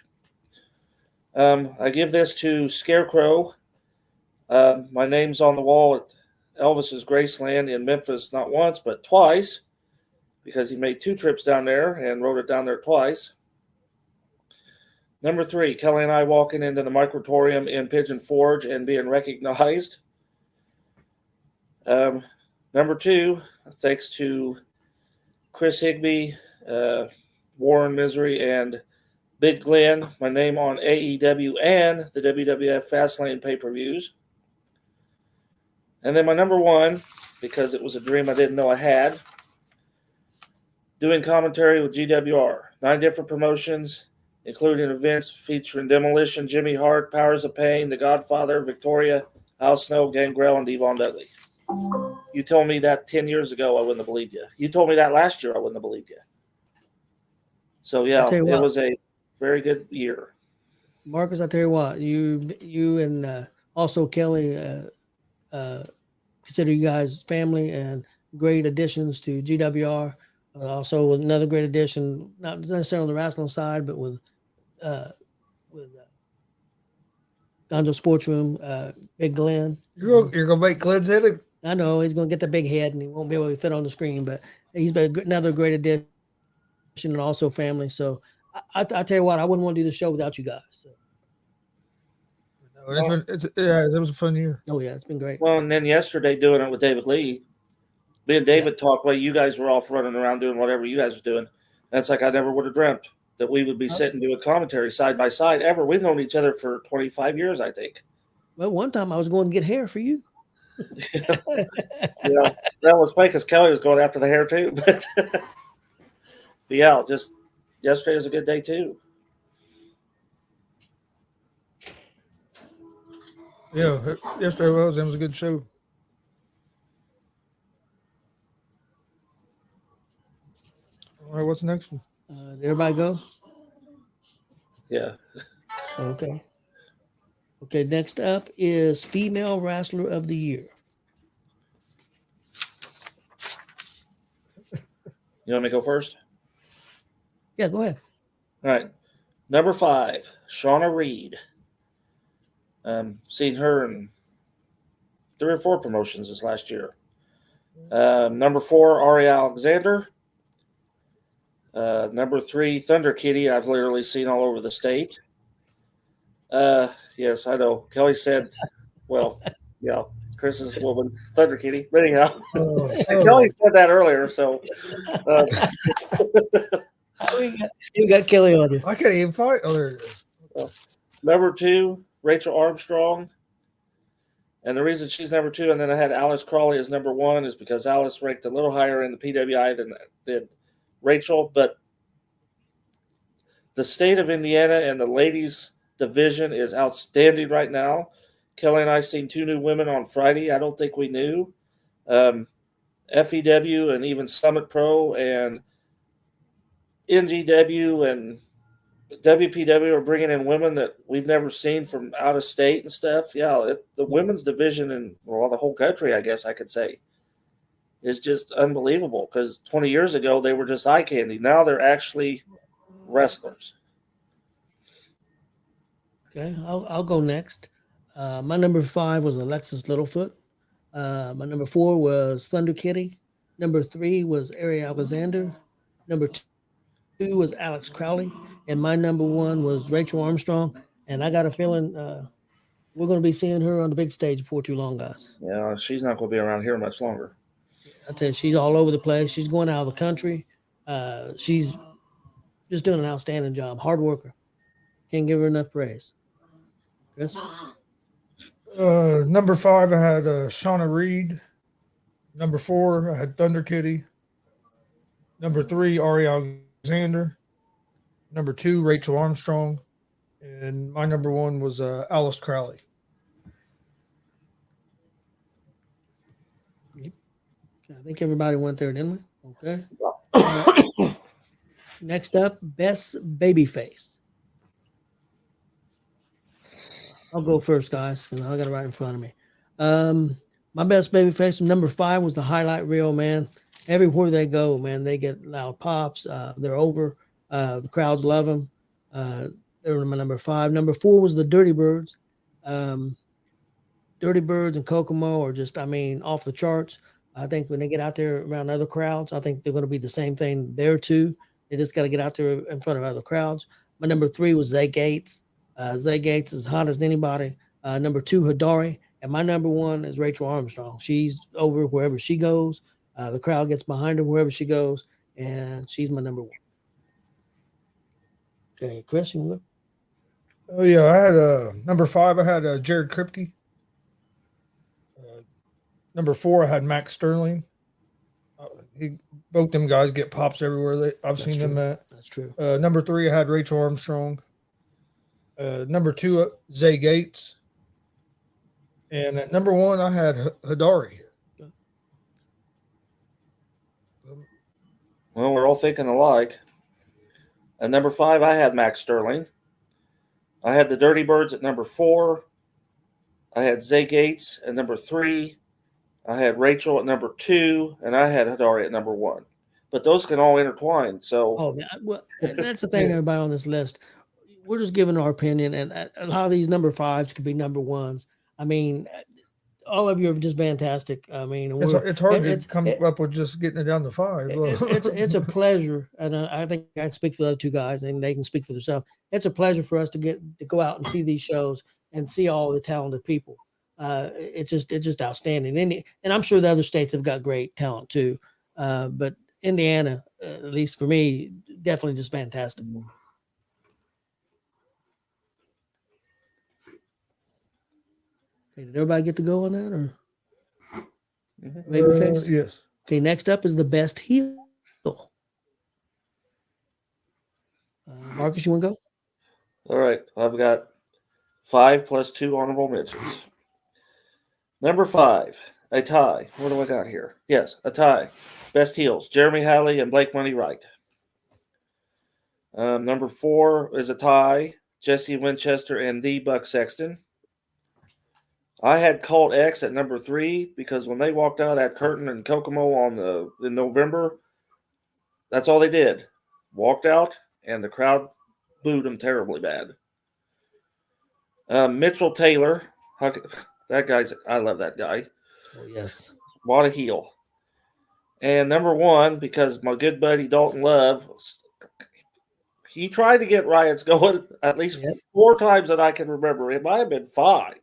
I give this to Scarecrow. My name's on the wall at Elvis's Graceland in Memphis, not once, but twice, because he made 2 trips down there and wrote it down there twice. Number 3, Kelly and I walking into the Microtorium in Pigeon Forge and being recognized. Number 2, thanks to Chris Higbee, Warren Misery, and Big Glenn, my name on AEW and the WWF Fastlane pay-per-views. And then my number 1, because it was a dream I didn't know I had, doing commentary with G.W.R. 9 different promotions, including events featuring Demolition, Jimmy Hart, Powers of Pain, The Godfather, Victoria, Al Snow, Gangrel, and Devon Dudley. You told me that 10 years ago, I wouldn't have believed you. You told me that last year, I wouldn't have believed you. So, yeah, it was a very good year. Marcus, I tell you what, you and also Kelly consider you guys family and great additions to GWR. Also, another great addition, not necessarily on the wrestling side, but with Gonzo'S Sports Room, Big Glenn. You're gonna make Glenn's head. I know he's going to get the big head and he won't be able to fit on the screen, but he's been another great addition and also family. So I tell you what, I wouldn't want to do the show without you guys. So. It was a fun year. Oh yeah, it's been great. Well, and then yesterday doing it with David Lee, me and David talked while you guys were off running around doing whatever you guys were doing. That's like I never would have dreamt that we would be sitting doing commentary side by side ever. We've known each other for 25 years, I think. Well, one time I was going to get hair for you. Yeah, that was fake because Kelly was going after the hair too. But yeah, just yesterday was a good day too. Yeah, yesterday was. It was a good show. All right, what's the next one? Did everybody go? Yeah. Okay. Okay, next up is Female Wrestler of the Year. You want me to go first? Yeah, go ahead. All right. Number 5, Shauna Reed. Seen her in 3 or 4 promotions this last year. Number 4, Ari Alexander. Number 3, Thunder Kitty. I've literally seen all over the state. Yes, I know. Kelly said, well, yeah, Chris's woman, Thunder Kitty. But anyhow, Kelly said that earlier. So you got Kelly on you. I can't even fight. Oh, there it is. Number 2, Rachel Armstrong. And the reason she's number 2, and then I had Alice Crawley as number 1, is because Alice ranked a little higher in the PWI than Rachel. But the state of Indiana and the ladies division is outstanding right now. Kelly and I seen 2 new women on Friday. I don't think we knew. FEW and even Summit Pro and NGW and WPW are bringing in women that we've never seen from out of state and stuff. Yeah, the women's division in the whole country, I guess I could say, is just unbelievable because 20 years ago they were just eye candy. Now they're actually wrestlers. Okay, I'll go next. My number 5 was Alexis Littlefoot. My number 4 was Thunder Kitty. Number 3 was Ari Alexander. Number 2 was Alex Crowley. And my number 1 was Rachel Armstrong. And I got a feeling we're going to be seeing her on the big stage before too long, guys. Yeah, she's not going to be around here much longer. I tell you, she's all over the place. She's going out of the country. She's just doing an outstanding job. Hard worker. Can't give her enough praise. Chris? Number 5, I had Shauna Reed. Number 4, I had Thunder Kitty. Number 3, Ari Alexander. Number 2, Rachel Armstrong. And my number 1 was Alice Crowley. I think everybody went there, didn't we? Okay. Next up, Best Babyface. I'll go first, guys, because I got it right in front of me. My best babyface, number 5, was the highlight reel, man. Everywhere they go, man, they get loud pops. They're over. The crowds love them. They're my number 5. Number 4 was the Dirty Birds. Dirty Birds and Kokomo are just, off the charts. I think when they get out there around other crowds, I think they're going to be the same thing there too. They just got to get out there in front of other crowds. My number 3 was Zay Gates. Zay Gates is hot as anybody. Number 2, Hidari. And my number 1 is Rachel Armstrong. She's over wherever she goes. The crowd gets behind her wherever she goes. And she's my number 1. Okay, Chris, you look. Oh, yeah. I had number 5, I had Jared Kripke. Number 4, I had Max Sterling. Both them guys get pops everywhere. I've That's seen them true. at. That's true. Number 3, I had Rachel Armstrong. Number 2, Zay Gates. And at number 1, I had Hidari. Well, we're all thinking alike. At number 5, I had Max Sterling. I had the Dirty Birds at number 4. I had Zay Gates at number 3. I had Rachel at number 2, and I had Hidari at number 1. But those can all intertwine. So, Oh, man. Well, that's the thing, everybody on this list. We're just giving our opinion, and a lot of these number 5s could be number 1s. I mean, all of you are just fantastic. I mean, It's hard to come up with just getting it down to 5. It's a pleasure, and I think I can speak for the other two guys, and they can speak for themselves. It's a pleasure for us to go out and see these shows and see all the talented people. It's just outstanding, and I'm sure the other states have got great talent too. But Indiana, at least for me, definitely just fantastic. Okay, did everybody get to go on that, or maybe fix? Yes. Okay, next up is the best heel. Marcus, you want to go? all right, I've got 5 plus 2 honorable mentions. Number 5, a tie. What do I got here? Yes, a tie. Best heels, Jeremy Halley and Blake Money Wright. Number 4 is a tie, Jesse Winchester and the Buck Sexton. I had Colt X at number 3 because when they walked out at Curtin and Kokomo in November, that's all they did. Walked out, and the crowd booed them terribly bad. Mitchell Taylor, I love that guy. Oh, yes. What a heel. And number 1, because my good buddy Dalton Love, he tried to get riots going at least 4 times that I can remember. It might have been 5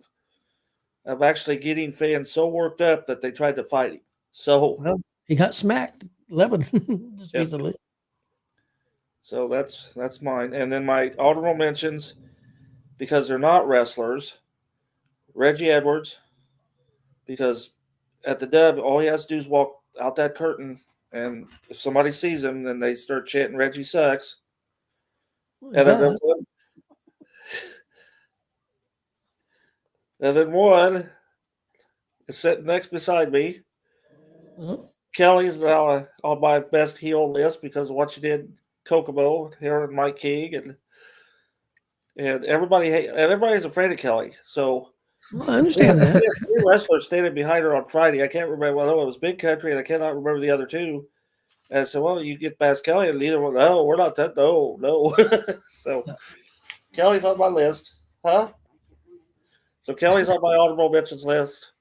of actually getting fans so worked up that they tried to fight him. So he got smacked Lebanon just recently. So that's mine. And then my honorable mentions, because they're not wrestlers, Reggie Edwards, because at the dub, all he has to do is walk out that curtain, and if somebody sees him, then they start chanting Reggie sucks. And then one is sitting next beside me. Kelly's now on my best heel list because of what she did Kokomo, her and Mike King, and everybody's afraid of Kelly. So I understand that. 3 wrestlers standing behind her on Friday. I can't remember. Well, it was Big Country, and I cannot remember the other 2. And I said, well, you get past Kelly, and neither one. No, we're not that. No. So Kelly's on my list, huh? So Kelly's on my honorable mentions list.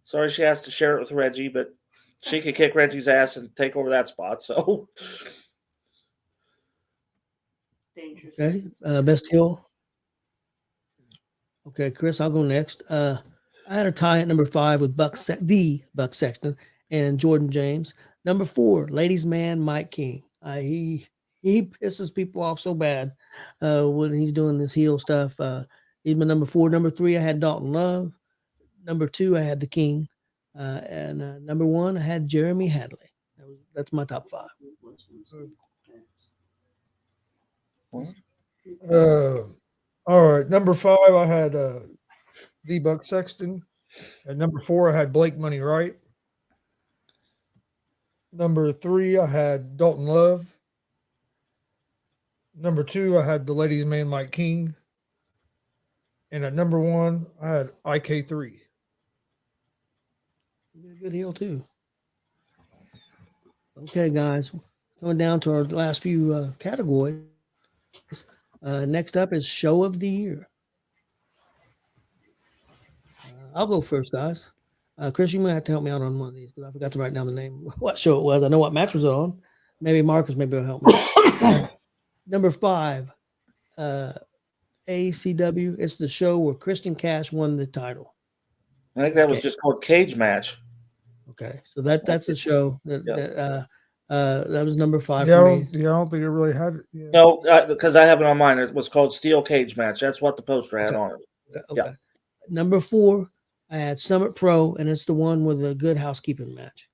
Sorry, she has to share it with Reggie, but she could kick Reggie's ass and take over that spot. So. Dangerous. Okay, best heel. Okay, Chris, I'll go next. I had a tie at number 5 with Buck Sexton and Jordan James. Number 4, ladies' man Mike King. He pisses people off so bad when he's doing this heel stuff. He's my number 4. Number 3, I had Dalton Love. Number 2, I had the King, and number 1, I had Jeremy Hadley. That's my top 5. All right. Number 5, I had the Buck Sexton. At number 4, I had Blake Money Wright. Number 3, I had Dalton Love. Number 2, I had the ladies' man Mike King. And at number 1, I had IK3. Good heel too. Okay, guys, coming down to our last few categories. Next up is Show of the Year. I'll go first, guys. Chris, you might have to help me out on one of these because I forgot to write down the name, what show it was. I know what match was on. Maybe Marcus will help me. Number 5, ACW. It's the show where Christian Cash won the title. I think that was just called Cage Match. Okay, so that's the show that was number 5 Yeah, for me. I don't think it really had it. Yeah. No, because I have it on mine. It was called Steel Cage Match. That's what the poster had on it. Okay. Yeah. Number 4, I had Summit Pro, and it's the one with a Good Housekeeping match.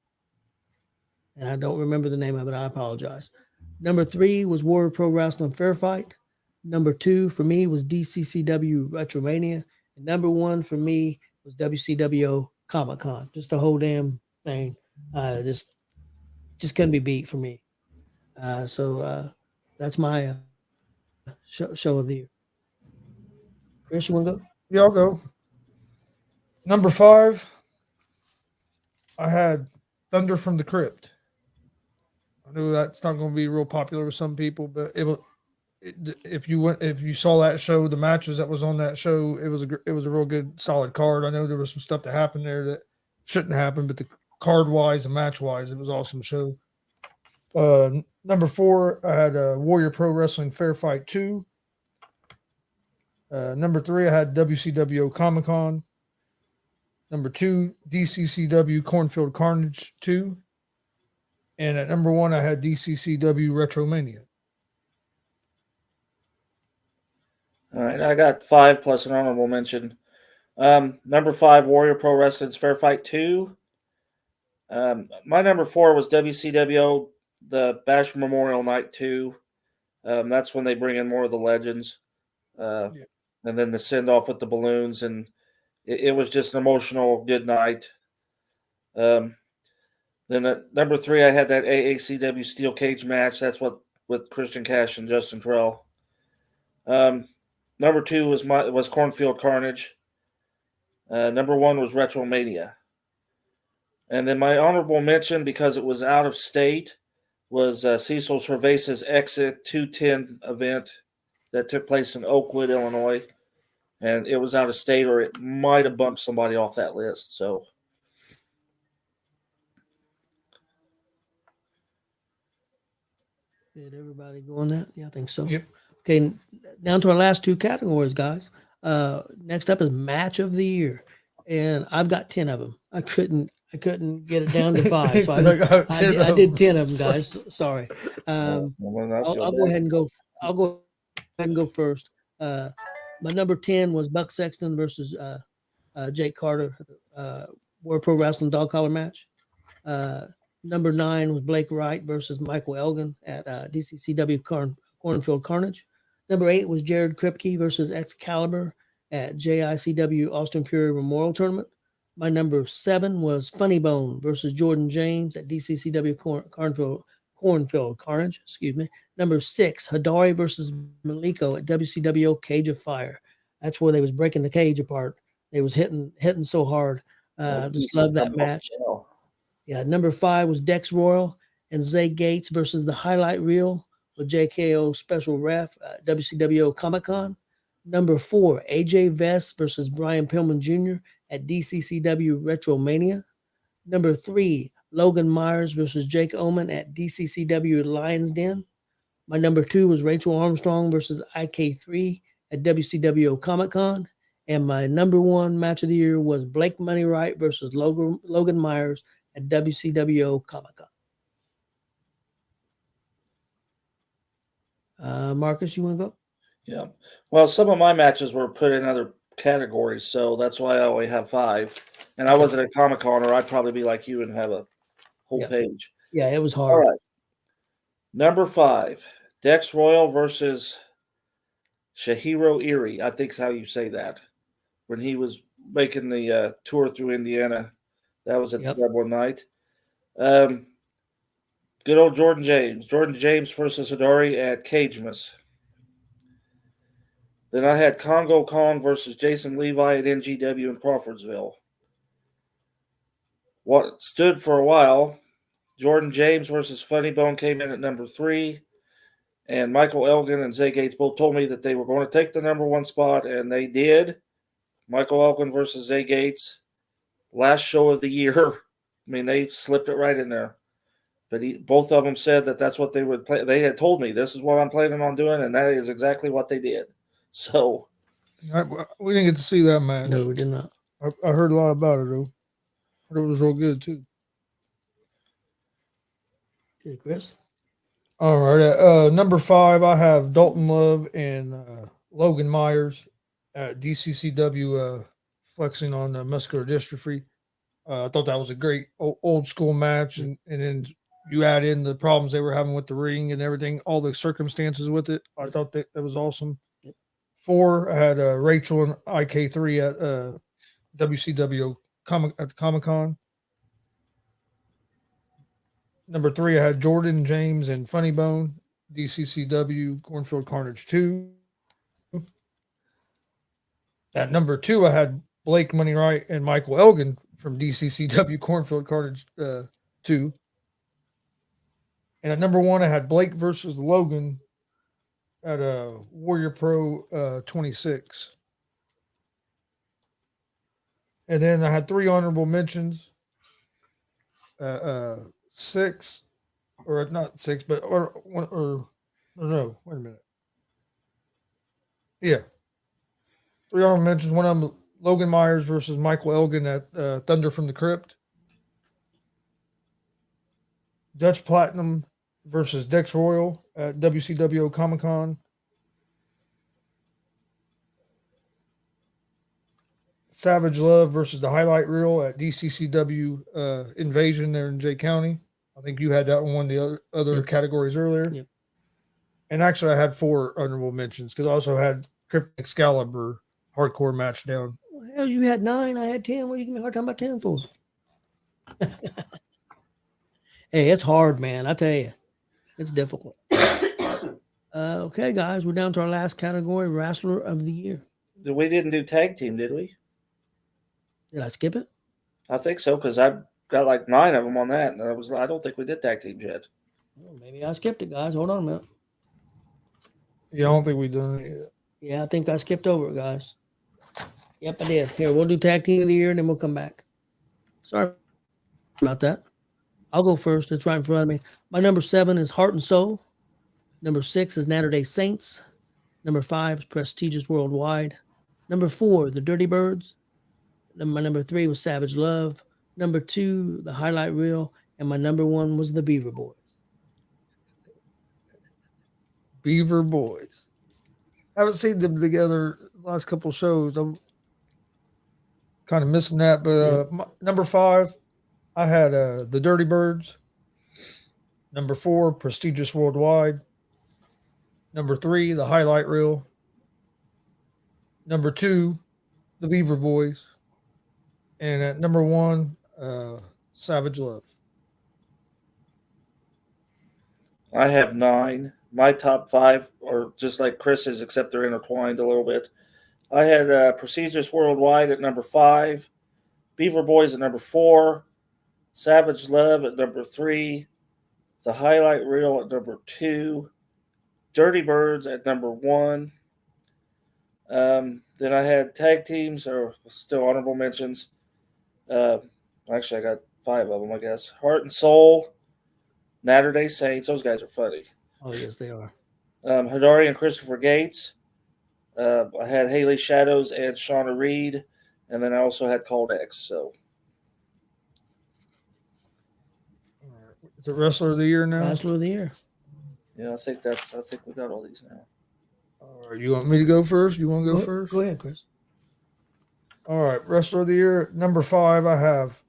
and I don't remember the name of it. I apologize. Number 3 was Warrior Pro Wrestling Fair Fight. Number 2 for me was DCCW Retromania. And number 1 for me was WCWO Comic Con. Just the whole damn thing. Just couldn't be beat for me. So that's my show of the year. Chris, you want to go? Yeah, I'll go. Number 5, I had Thunder from the Crypt. I know that's not going to be real popular with some people, but if you saw that show, the matches that was on that show, it was a real good solid card. I know there was some stuff that happened there that shouldn't happen, but the card wise and match wise, it was an awesome show. Number 4, I had Warrior Pro Wrestling Fair Fight 2. Number 3, I had WCWO Comic Con. Number 2, DCCW Cornfield Carnage 2. And at number 1, I had DCCW Retromania. All right, I got 5 plus an honorable mention. Number 5, Warrior Pro Wrestling's Fair Fight 2. My number 4 was WCWO, the Bash Memorial Night 2. That's when they bring in more of the legends. And then the send-off with the balloons, and it was just an emotional good night. Then at number 3, I had that AACW Steel Cage match. That's what with Christian Cash and Justin Terrell. Number 2 was Cornfield Carnage. Number 1 was Retromania. And then my honorable mention, because it was out of state, was Cecil Cerveza's Exit 210 event that took place in Oakwood, Illinois. And it was out of state, or it might have bumped somebody off that list. So, Did everybody go on that? Yeah, I think so. Yep. Okay, down to our last 2 categories, guys. Next up is Match of the Year, and I've got 10 of them. I couldn't get it down to 5, so I did 10 of them, guys. Sorry. I'll go ahead and go. I'll go ahead and go first. My number 10 was Buck Sexton versus Jake Carter, World Pro Wrestling Dog Collar match. Number 9 was Blake Wright versus Michael Elgin at DCCW Cornfield Carnage. Number 8 was Jared Kripke versus Excalibur at JICW Austin Fury Memorial Tournament. My number 7 was Funny Bone versus Jordan James at DCCW Cornfield Carnage. Excuse me. Number 6, Hidari versus Maliko at WCWO Cage of Fire. That's where they was breaking the cage apart. They was hitting so hard. Just love that match. Yeah, number 5 was Dex Royal and Zay Gates versus the Highlight Reel with JKO Special Ref, WCWO Comic Con. Number 4, AJ Vest versus Brian Pillman Jr. at DCCW Retromania. Number 3, Logan Myers versus Jake Oman at DCCW Lions Den. My number 2 was Rachel Armstrong versus IK3 at WCWO Comic Con. And my number 1 match of the year was Blake Money Wright versus Logan Myers at WCWO Comic Con. Marcus, you want to go? Yeah. Well, some of my matches were put in other categories, so that's why I only have 5. And I wasn't at Comic Con, or I'd probably be like you and have a whole page. Yeah, it was hard. All right. Number 5, Dex Royal versus Shahiro Erie. I think's how you say that. When he was making the tour through Indiana, that was at the Red One night. Good old Jordan James. Jordan James versus Hidari at Cagemas. Then I had Congo Kong versus Jason Levi at NGW in Crawfordsville. What stood for a while, Jordan James versus Funny Bone came in at number 3. And Michael Elgin and Zay Gates both told me that they were going to take the number 1 spot, and they did. Michael Elgin versus Zay Gates, last show of the year. I mean, they slipped it right in there. But both of them said that that's what they would play. They had told me, this is what I'm planning on doing, and that is exactly what they did. So we didn't get to see that match. No, we did not. I heard a lot about it, though. But it was real good, too. Okay, Chris? All right. Number 5, I have Dalton Love and Logan Myers at DCCW flexing on muscular dystrophy. I thought that was a great old school match. And then you add in the problems they were having with the ring and everything, all the circumstances with it. I thought that was awesome. 4, I had Rachel and IK3 at WCW at the Comic Con. Number 3, I had Jordan, James, and Funny Bone, DCCW Cornfield Carnage 2. At number 2, I had Blake Money Wright and Michael Elgin from DCCW Cornfield Carnage 2. And at number 1, I had Blake versus Logan at Warrior Pro 26. And then I had 3 honorable mentions. 6, or not 6, but or no, wait a minute. Yeah, 3 honorable mentions. One of them, Logan Myers versus Michael Elgin at Thunder from the Crypt. Dutch Platinum versus Dex Royal at WCW Comic Con. Savage Love versus the Highlight Reel at DCCW Invasion there in Jay County. I think you had that one the other categories earlier. Yep. And actually, I had 4 honorable mentions because I also had Crypt Excalibur hardcore match down. Well, hell, you had 9. I had 10. What are you giving me a hard time about 10 for? Hey, it's hard, man. I tell you, it's difficult. Okay, guys, we're down to our last category, Wrestler of the Year. We didn't do tag team, did we? Did I skip it? I think so, because I got like 9 of them on that, and I don't think we did tag teams yet. Well, maybe I skipped it, guys. Hold on a minute. Yeah, I don't think we've done it yet. Yeah, I think I skipped over it, guys. Yep, I did. Here, we'll do tag team of the year, and then we'll come back. Sorry about that. I'll go first. It's right in front of me. My number 7 is Heart and Soul. Number 6 is Natter Day Saints. Number 5 is Prestigious Worldwide. Number 4, The Dirty Birds. My number 3 was Savage Love. Number 2, The Highlight Reel. And my number 1 was The Beaver Boys. Beaver Boys. I haven't seen them together the last couple of shows. I'm kind of missing that. But number 5, I had The Dirty Birds. Number 4, Prestigious Worldwide. Number 3, The Highlight Reel. Number 2, The Beaver Boys. And at number 1, Savage Love. I have 9. My top 5 are just like Chris's, except they're intertwined a little bit. I had Prestigious Worldwide at number 5, Beaver Boys at number 4, Savage Love at number 3, The Highlight Reel at number 2, Dirty Birds at number 1. Then I had tag teams, or still honorable mentions. Actually, I got 5 of them, I guess. Heart and Soul, Natter Day Saints. Those guys are funny. Oh, yes, they are. Hidari and Christopher Gates. I had Haley Shadows and Shauna Reed. And then I also had Cold X. So, Is it Wrestler of the Year now? Wrestler of the Year. yeah, I think we got all these now. All right, you want me to go first? You want to go first? Go ahead, Chris. All right, Wrestler of the Year. Number 5, I have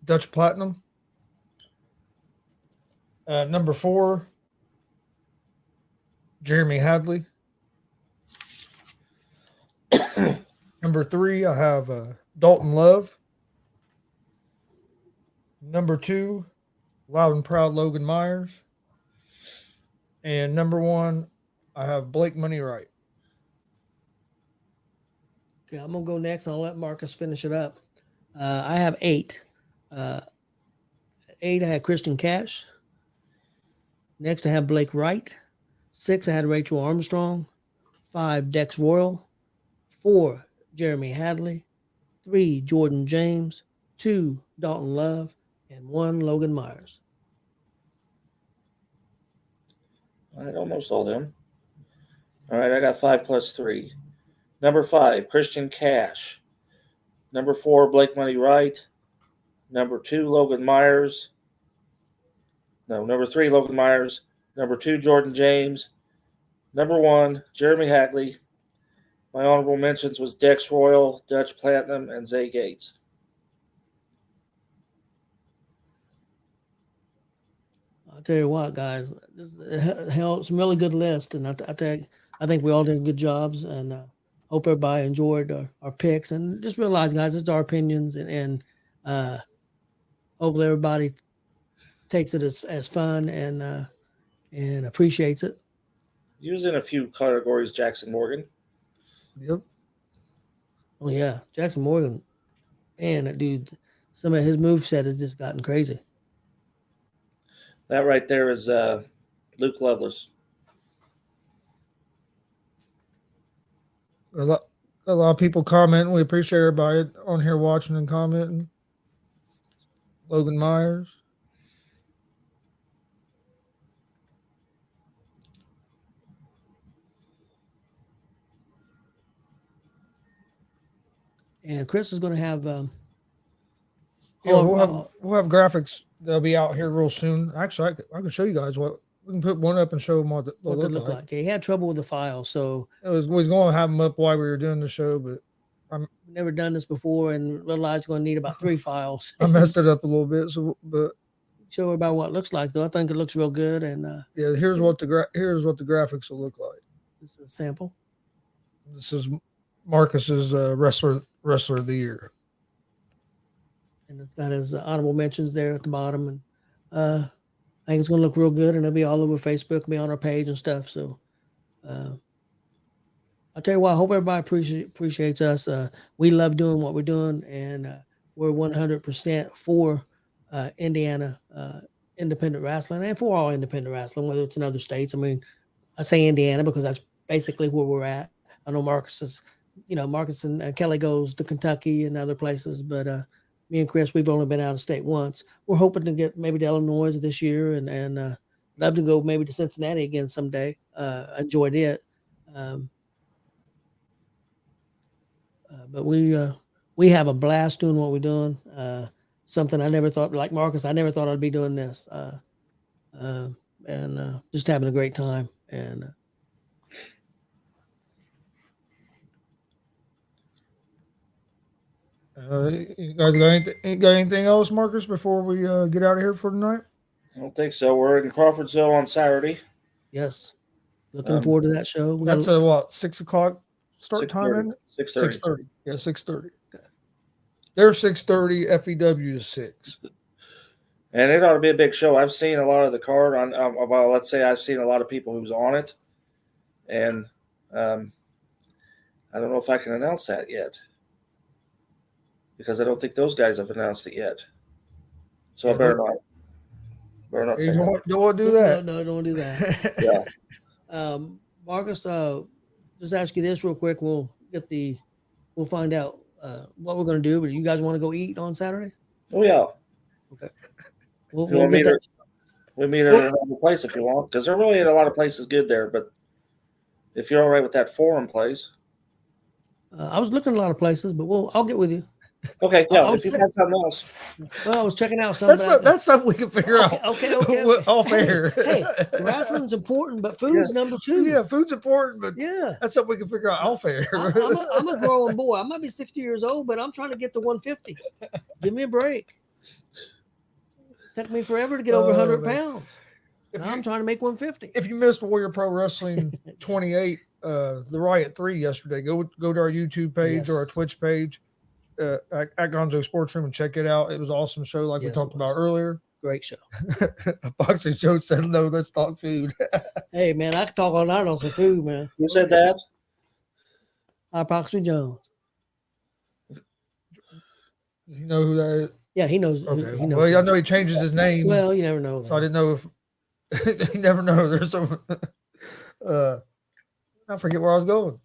Dutch Platinum. Number 4, Jeremy Hadley. Number 3, I have Dalton Love. Number 2, Loud and Proud Logan Myers. And number 1, I have Blake Money Wright. Okay, I'm going to go next. I'll let Marcus finish it up. I have 8. 8, I had Christian Cash. Next, I have Blake Wright. 6, I had Rachel Armstrong. 5, Dex Royal. 4, Jeremy Hadley. 3, Jordan James. 2, Dalton Love. And 1, Logan Myers. I had almost all them. All right, I got 5 plus 3. Number 5, Christian Cash. Number 4, Blake Money Wright. Number 2, Logan Myers. No, number 3, Logan Myers. Number 2, Jordan James. Number 1, Jeremy Hadley. My honorable mentions was Dex Royal, Dutch Platinum, and Zay Gates. I'll tell you what, guys, this held some really good list, and I think we all did good jobs, and hope everybody enjoyed our picks. And just realize, guys, it's our opinions, and hopefully everybody takes it as fun and appreciates it. Using a few categories, Jackson Morgan. Yep. Oh yeah, Jackson Morgan, man, that dude, some of his moveset has just gotten crazy. That right there is Luke Lovelace. A lot of people commenting. We appreciate everybody on here watching and commenting. Logan Myers. And Chris is going to have. Yeah, we'll have graphics that'll be out here real soon. Actually, I can show you guys what we can put one up and show them what they look like. He had trouble with the file, so we was going to have them up while we were doing the show, but I've never done this before, and realized going to need about 3 files. I messed it up a little bit, so but show everybody what it looks like. Though I think it looks real good, and yeah, here's what the graphics will look like. This is a sample. This is Marcus's wrestler of the year. And it's got his honorable mentions there at the bottom, and I think it's going to look real good, and it'll be all over Facebook, be on our page and stuff. So, I'll tell you what, I hope everybody appreciates us. We love doing what we're doing, and we're 100% for Indiana independent wrestling, and for all independent wrestling, whether it's in other states. I mean, I say Indiana because that's basically where we're at. I know Marcus and Kelly goes to Kentucky and other places, but me and Chris, we've only been out of state once. We're hoping to get maybe to Illinois this year, and love to go maybe to Cincinnati again someday. Enjoyed it, but we have a blast doing what we're doing. Something I never thought, like Marcus, I never thought I'd be doing this, and just having a great time. And you guys got anything else, Marcus, before we get out of here for tonight? I don't think so. We're in Crawfordsville on Saturday. Yes, looking forward to that show. That's a what, 6 o'clock start 6:30. time? 6:30. 6:30. Yeah, 6:30. Okay. They're 6:30. FEW is 6. And it ought to be a big show. I've seen a lot of the card on. Well, let's say I've seen a lot of people who's on it, and I don't know if I can announce that yet, because I don't think those guys have announced it yet. So I better not. Say don't want to do that. No, don't do that. Yeah. Marcus, just ask you this real quick. We'll find out what we're going to do. But you guys want to go eat on Saturday? Oh yeah. Okay. We meet at another place if you want, because there really ain't a lot of places good there. But if you're all right with that Forum place, I was looking at a lot of places, but I'll get with you. Okay, yeah. If you got something else, well, I was checking out something. That's something we can figure out. Okay. Off air. Hey, wrestling's important, but food's number 2. Yeah, food's important, but yeah, that's something we can figure out off air. I'm a growing boy. I might be 60 years old, but I'm trying to get to 150. Give me a break. Took me forever to get over 100 pounds. I'm trying to make 150. If you missed Warrior Pro Wrestling 28, the Riot 3 yesterday, go to our YouTube page or our Twitch page. At Gonzo'S Sports Room and check it out. It was an awesome show, like we talked about earlier. Great show. Boxing Joe said, "No, let's talk food." Hey man, I could talk all night on some food, man. Who said that? Boxing Jones. Does he know who that is? Yeah, he knows. Okay. He knows. Well, I know he changes his name. Well, you never know. So I didn't know if you never know. There's some. I forget where I was going.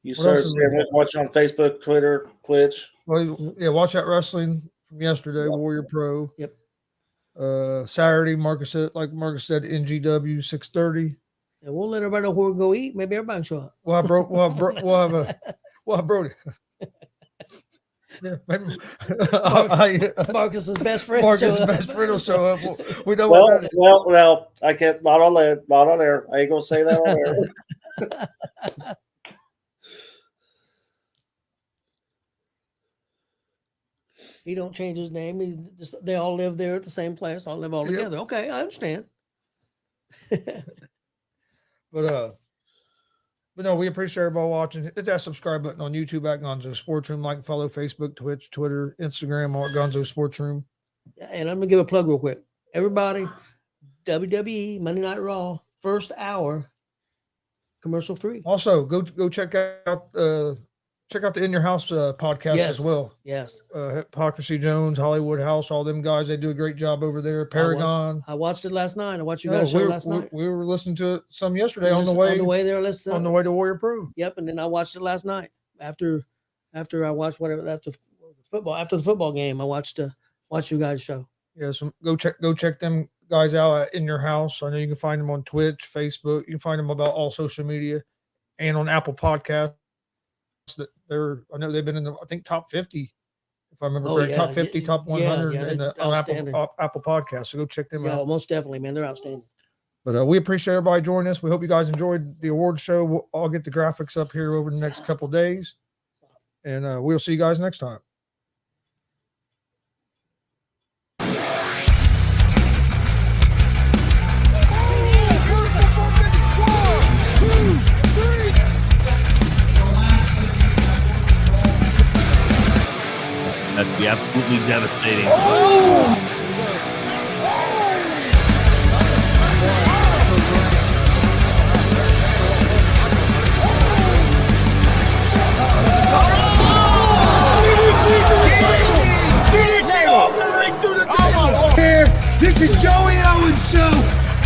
You started watch on Facebook, Twitter, Twitch. Well, yeah, watch that wrestling from yesterday, Warrior Pro. Yep. Saturday, Marcus said, in G.W. 6:30. And we'll let everybody know where we go eat. Maybe everybody can show up. We'll have Brody. Yeah, Marcus's best friend. Marcus's best friend will show up. We know well, I can't. Not on air. I ain't gonna say that on air. He don't change his name. They all live there at the same place. All live all Yep. together. Okay, I understand. But no, we appreciate everybody watching. Hit that subscribe button on YouTube at Gonzo's Sports Room. Like and follow Facebook, Twitch, Twitter, Instagram, all at Gonzo's Sports Room. And I'm gonna give a plug real quick. Everybody, WWE Monday Night Raw, first hour, commercial free. Also, go check out the In Your House podcast Yes. as well. Yes. Hypocrisy Jones, Hollywood House, all them guys, they do a great job over there. Paragon. I watched it last night. I watched you guys show last night. We were listening to it some yesterday On the way there, on the way to Warrior Pro. Yep, and then I watched it last night after I watched after the football game. I watched you guys show. Yeah, so go check them guys out at In Your House. I know you can find them on Twitch, Facebook. You can find them about all social media and on Apple Podcasts. That I know they've been in the top 50, if I remember correctly, top 50, top 100 on Apple Podcasts. So go check them out. Most definitely, man. They're outstanding. But we appreciate everybody joining us. We hope you guys enjoyed the award show. I'll get the graphics up here over the next couple of days, and we'll see you guys next time. That'd be absolutely devastating. This is G.W.R show.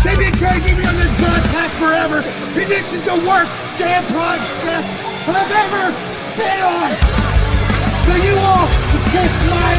They've been trying to get me on this podcast forever, and this is the worst damn podcast I've ever been on. So you all can kiss my